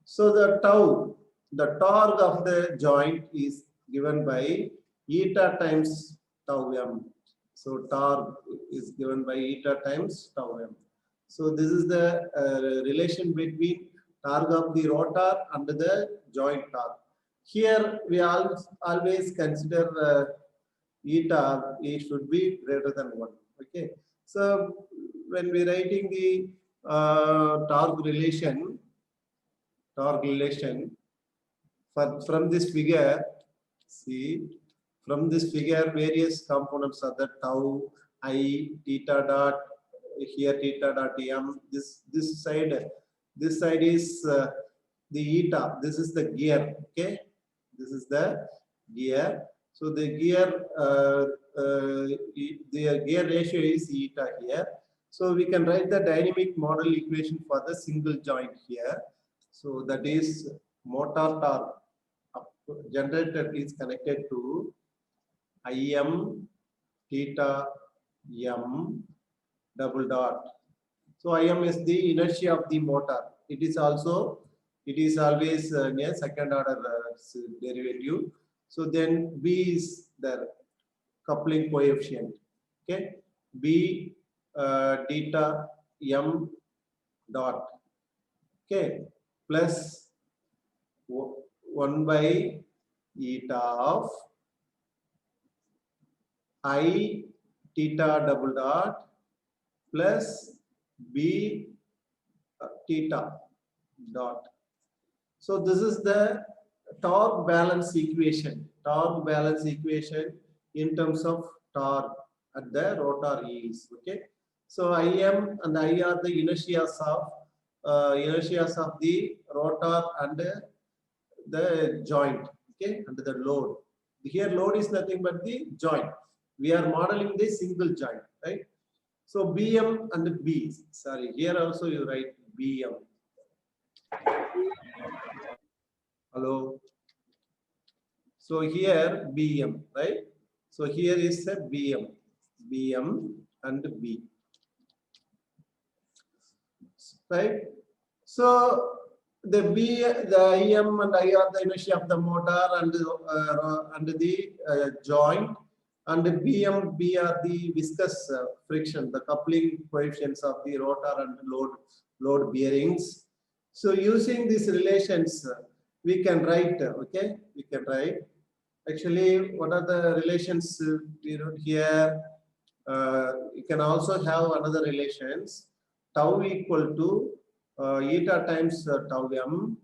So the torque of the joint is given by eta times tau m. So torque is given by eta times tau m. So this is the relation between torque of the rotor and the joint torque. Here we always consider eta should be greater than 1. Okay. So when we writing the torque relation from this figure, see, from this figure various components are the tau, I, theta dot, here theta dot m. This side is the eta. This is the gear. Okay, this is the gear. So the gear the gear ratio is eta here. So we can write the dynamic model equation for the single joint here. So that is motor torque generator is connected to Im theta m double dot. So Im is the inertia of the motor. It is always near second order derivative. So then B is the coupling coefficient. Okay, B theta m dot. Okay, plus 1 by eta of I theta double dot plus B theta dot. So this is the torque balance equation. Torque balance equation in terms of torque at the rotor is. Okay. So Im and I are the inertias of the rotor and the joint. Okay, and the load. Here load is nothing but the joint. We are modeling the single joint, right? So Bm and B. Sorry, here also you write Bm. Hello. So here Bm, right? So here is a Bm and B, right? So the Im and I are the inertia of the motor and the joint, and the Bm, B are the viscous friction, the coupling coefficients of the rotor and load bearings. So using these relations, we can write. Okay, we can write. Actually, what are the relations we wrote here? You can also have another relations. Tau equal to eta times tau m,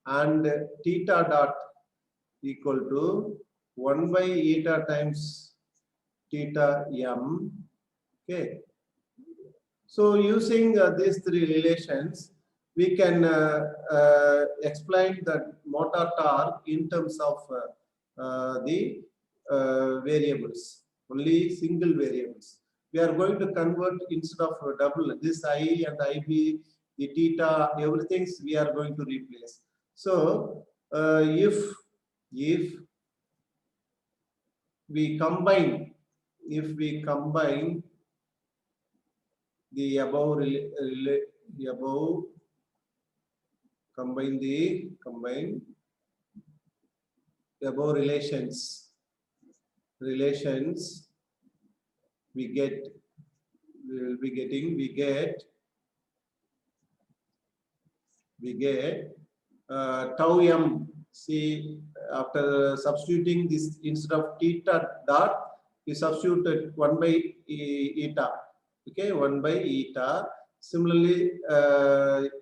and theta dot equal to 1 by eta times theta m. Okay. So using these three relations, we can explain the motor torque in terms of the variables, only single variables. We are going to convert instead of double this I and IB, the theta, everything we are going to replace. So if we combine the above relations, we get tau m. See, after substituting this, instead of theta dot, we substituted 1 by eta. Okay, 1 by eta. Similarly,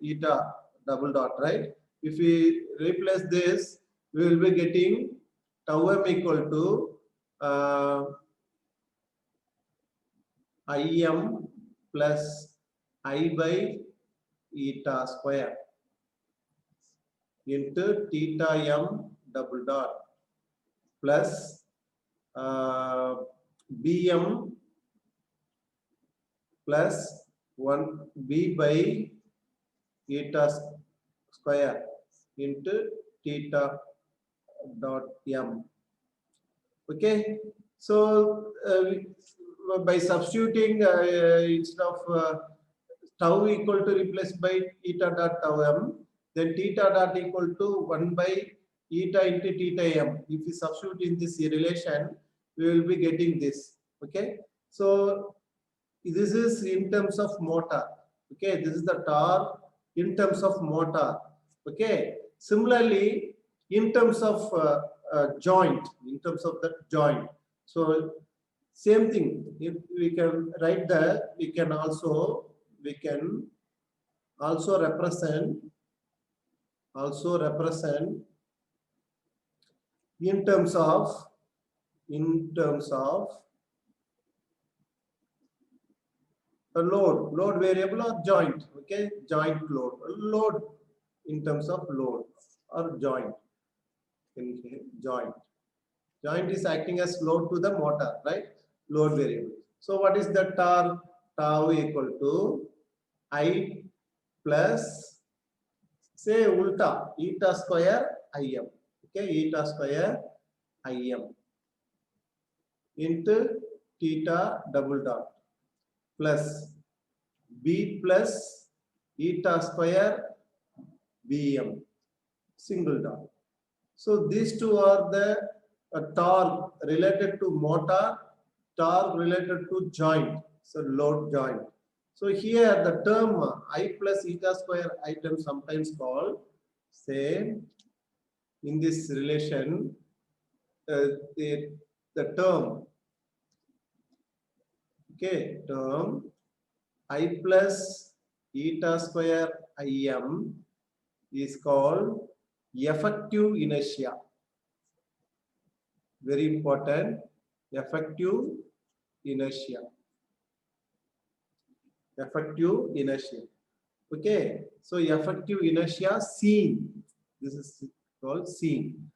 eta double dot, right? If we replace this, we will be getting tau m equal to Im plus I by eta square into theta m double dot plus Bm plus 1 B by eta square into theta dot m. Okay, so by substituting instead of tau equal to replaced by eta dot tau m, then theta dot equal to 1 by eta into theta m. If we substitute in this relation, we will be getting this. Okay, so this is in terms of motor. Okay, this is the torque in terms of motor. Okay, similarly in terms of joint, in terms of the joint. So same thing. If we can write that, we can also represent in terms of a load variable or joint. Okay, joint load in terms of load or joint. Okay, joint is acting as load to the motor, right? Load variable. So what is the torque? Tau equal to I plus, say, ulta, eta square Im. Okay, eta square Im into theta double dot plus B plus eta square Bm single dot. So these two are the torque related to motor, torque related to joint, so load joint. So here the term I plus eta square item sometimes called, say, in this relation, the term, okay, term I plus eta square Im is called effective inertia. Very important, effective inertia. Effective inertia. Okay, so effective inertia seen. This is called seen.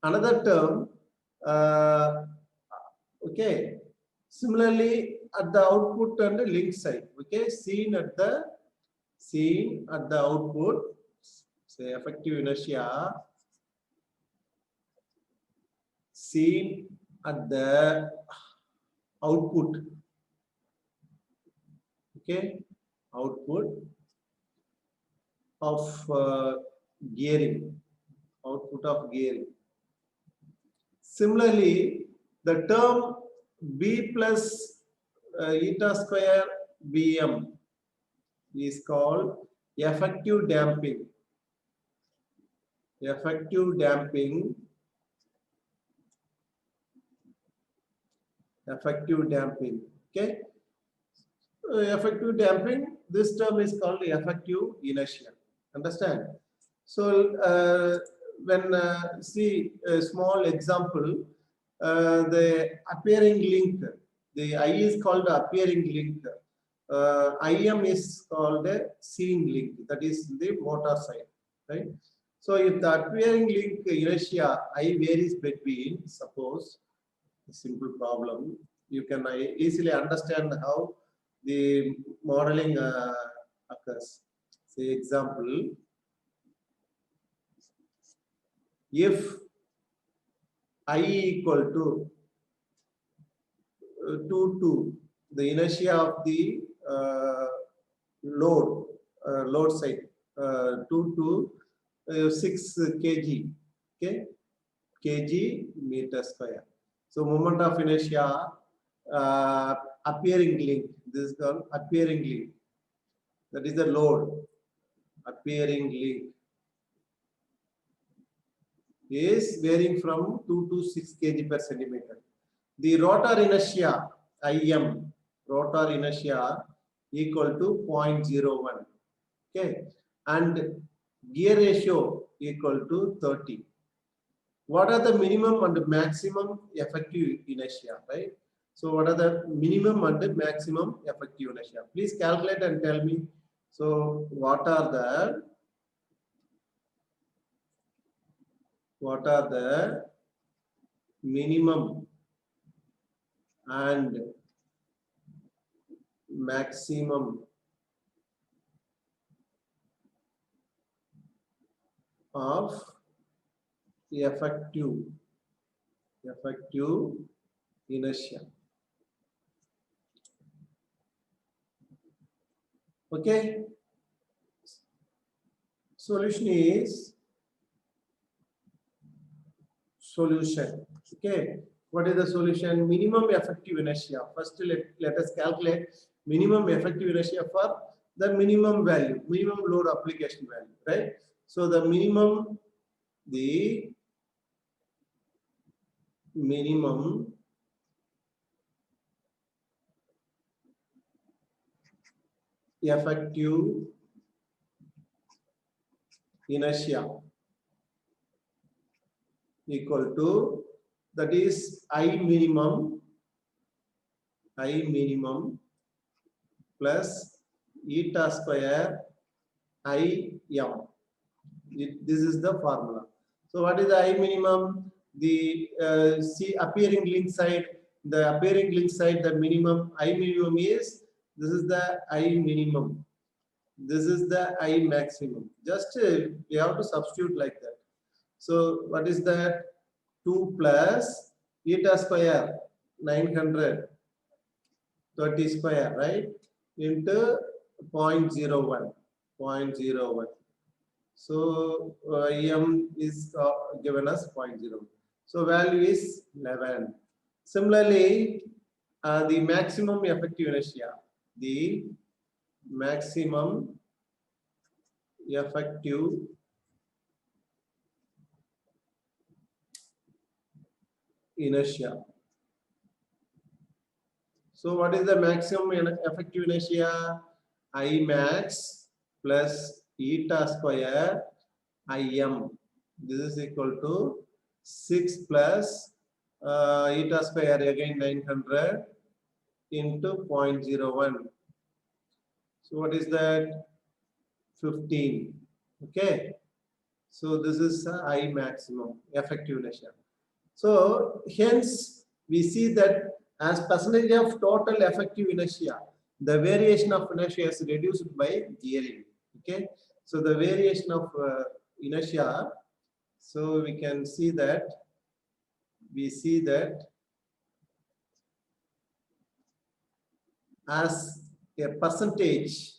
Another term, okay. Similarly, at the output and the link side, okay, seen at the output, say effective inertia seen at the output, okay, output of gearing, output of gearing. Similarly, the term B plus eta square Bm is called effective damping. Effective damping. Effective damping. Okay. Effective damping. This term is called effective inertia. Understand? So when see a small example, the appearing link. The I is called appearing link. IM is called a seen link. That is the motor side, right? So if the appearing link inertia I varies between, suppose a simple problem, you can easily understand how the modeling occurs. Say example, if I equal to 2, the inertia of the load side, 2 to 6 kg, okay, kg meter square. So moment of inertia appearing link. This is called appearing link. That is the load. Appearing link is varying from 2 to 6 kg per centimeter. The rotor inertia Im, rotor inertia equal to 0.01. Okay, and gear ratio equal to 30. What are the minimum and maximum effective inertia, right? So what are the minimum and maximum effective inertia? Please calculate and tell me. So what are the minimum and maximum of effective inertia? Okay, solution is solution. Okay, what is the solution? Minimum effective inertia. First, let us calculate minimum effective inertia for the minimum value, minimum load application value, right? So the minimum effective inertia equal to, that is I minimum plus eta square Im. This is the formula. So what is the I minimum? The see appearing link side. The appearing link side, the minimum I minimum is, this is the I minimum. This is the I maximum. Just we have to substitute like that. So what is that? 2 plus eta square 900 30 square, right, into 0.01. So M is given as 0.0. So value is 11. Similarly, the maximum effective inertia, the maximum effective inertia. So what is the maximum effective inertia? I max plus eta square Im. This is equal to 6 plus eta square again 900 into 0.01. So what is that? 15. Okay. So this is I maximum effective inertia. So hence we see that as percentage of total effective inertia, the variation of inertia is reduced by gearing. Okay. So the variation of inertia, so we can see that as a percentage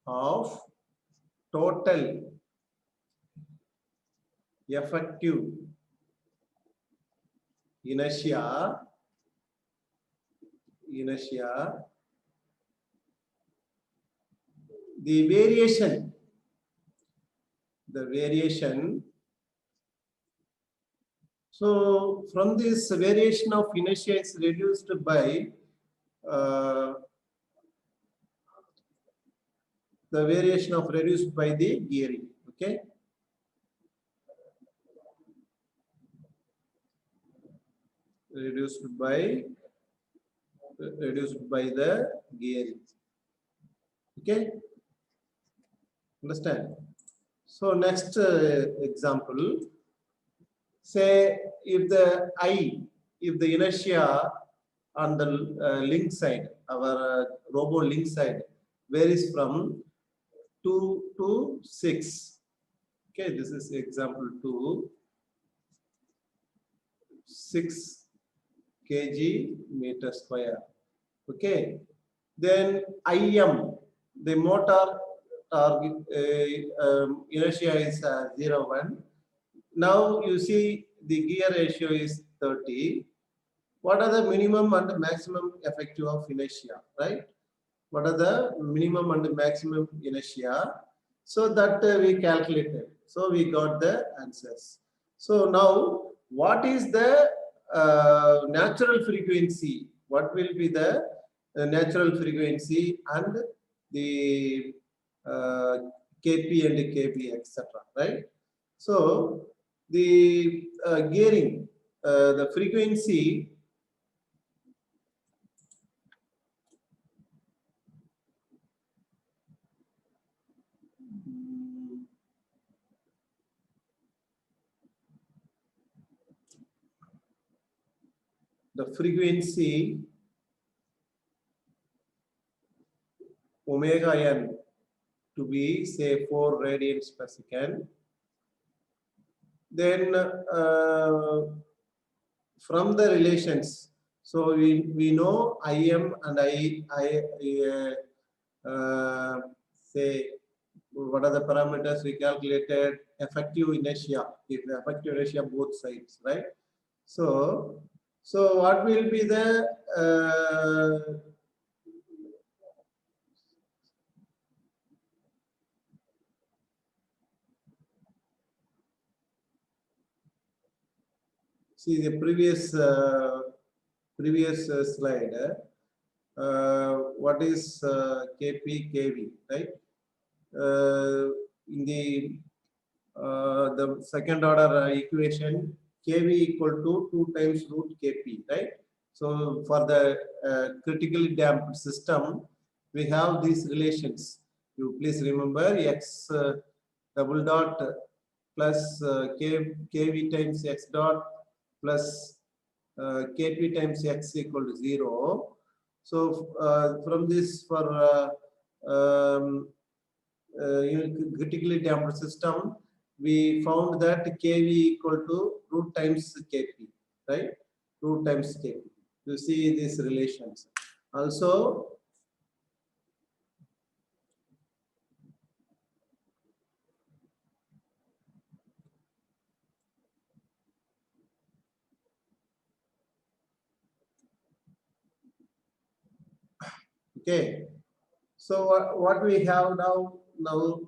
of total effective inertia, the variation so from this variation of inertia is reduced by the variation of reduced by the gearing. Okay. Reduced by the gearing. Okay. Understand? So next example, say if the inertia on the link side, our robo link side varies from 2 to 6. Okay, this is example 2. 6 kg meter square. Okay, then Im, the motor inertia is 0.1. Now you see the gear ratio is 30. What are the minimum and the maximum effective of inertia, right? What are the minimum and the maximum inertia? So that we calculated. So we got the answers. So now, what is the natural frequency? What will be the natural frequency and the Kp and Kb, etc. Right? So the gearing, the frequency. The frequency omega n to be say 4 radians per second. Then from the relations, so we know Im and say what are the parameters we calculated? Effective inertia, if effective inertia both sides, right? So what will be the see the previous slide. What is Kp, Kv, right? In the second order equation, Kv equal to 2 times root Kp, right? So for the critically damped system, we have these relations. You please remember x double dot plus Kv times x dot plus Kp times x equal to 0. So from this, for critically damped system, we found that Kv equal to root times Kp, right? Root times Kp. You see these relations. Also, okay. So what we have now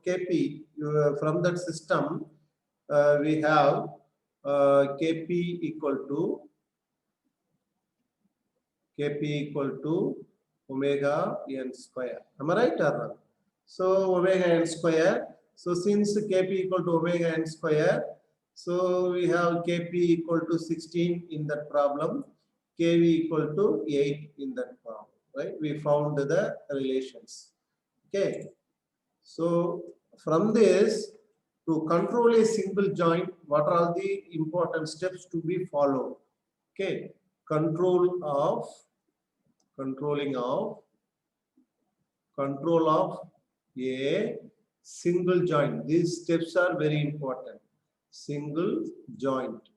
Kp from that system, we have Kp equal to omega n square. Am I right or wrong? So omega n square. So since Kp equal to omega n square, so we have Kp equal to 16 in that problem, Kv equal to 8 in that problem, right? We found the relations. Okay. So from this, to control a single joint, what are the important steps to be followed? Okay. Control of a single joint. These steps are very important. Single joint.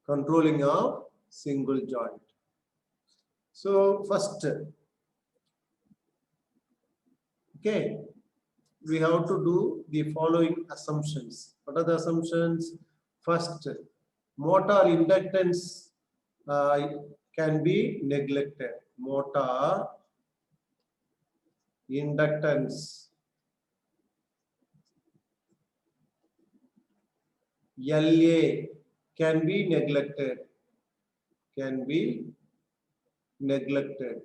Controlling of single joint. So first, okay, we have to do the following assumptions. What are the assumptions? First, motor inductance can be neglected. Motor inductance LA can be neglected. Can be neglected.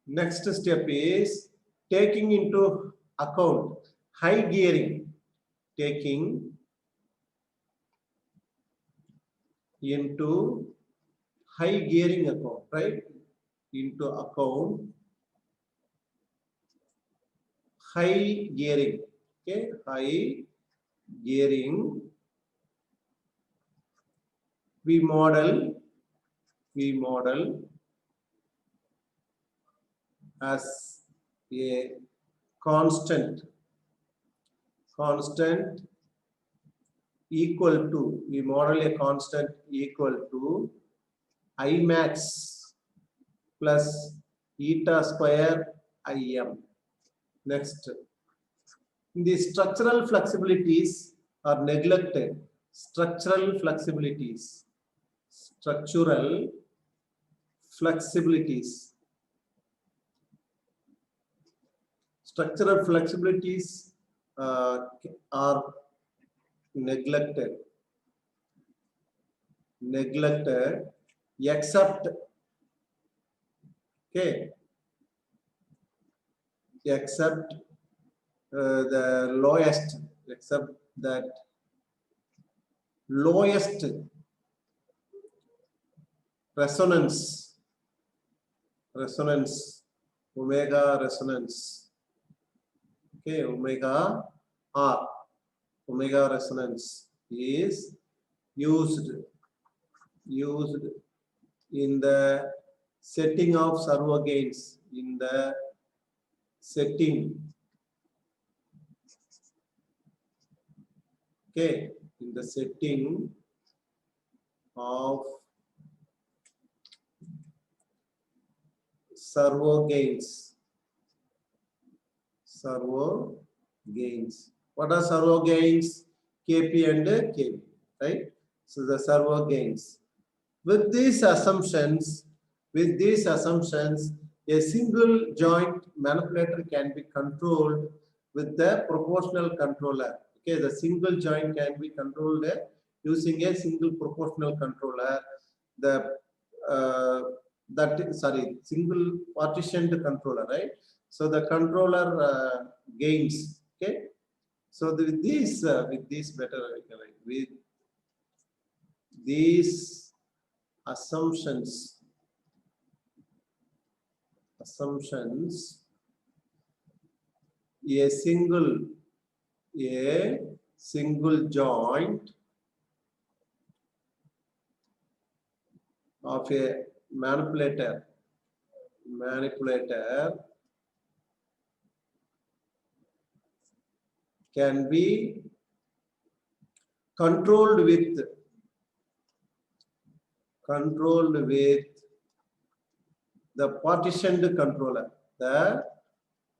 Next step is taking into account high gearing. Taking into high gearing account, right? Into account high gearing. Okay, high gearing. We model as a constant equal to, we model a constant equal to I max plus eta square Im. Next, the structural flexibilities are neglected. Structural flexibilities are neglected except, okay, except the lowest, except that lowest resonance, omega resonance, okay, omega R, omega resonance is used in the setting of servo gains, in the setting, okay, in the setting of servo gains. What are servo gains? Kp and Kv, right? So the servo gains. With these assumptions, a single joint manipulator can be controlled with the proportional controller. Okay, the single joint can be controlled using a single proportional controller. The single partitioned controller, right? So the controller gains. Okay, so with these assumptions, a single joint of a manipulator can be controlled with the partitioned controller. The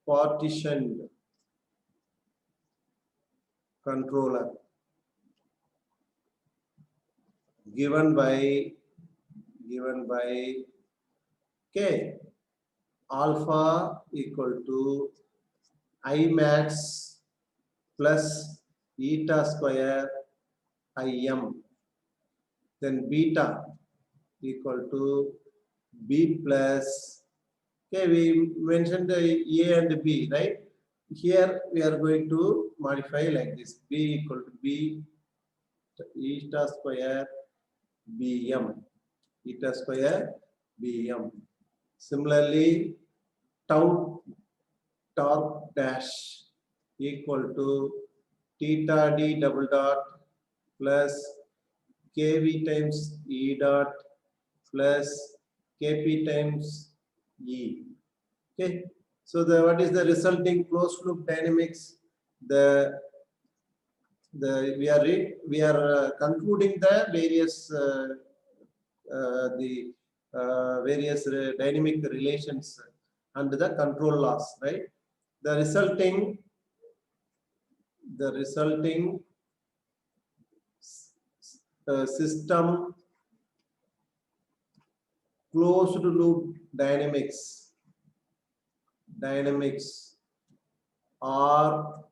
partitioned controller given by K alpha equal to I max plus eta square Im. Then beta equal to B plus, okay, we mentioned the A and B, right? Here we are going to modify like this, B equal to B eta square Bm, eta square Bm. Similarly, tau torque dash equal to theta d double dot plus kv times E dot plus kp times E. Okay, so what is the resulting closed loop dynamics? We are concluding the various various dynamic relations under the control laws, right? The resulting system closed loop dynamics are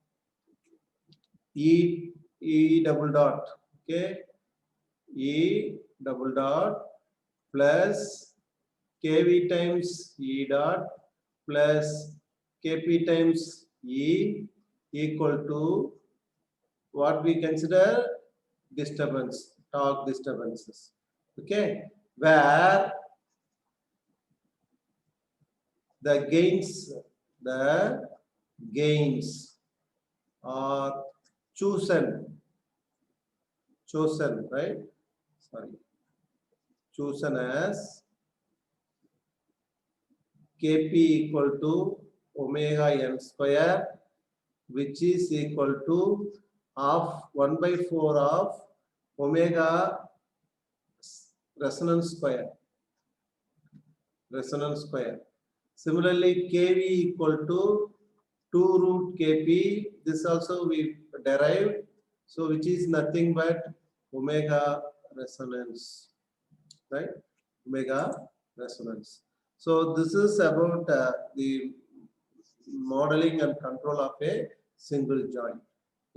E double dot, okay, E double dot plus kv times E dot plus kp times E equal to what we consider disturbance, torque disturbances, okay, where the gains are chosen, right? Chosen as kp equal to omega n square, which is equal to half 1/4 of omega resonance square. Similarly, kV equal to 2 root kp. This also we derived, so which is nothing but omega resonance, right? Omega resonance. So this is about the modeling and control of a single joint.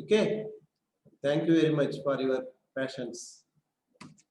Okay. Thank you very much for your patience.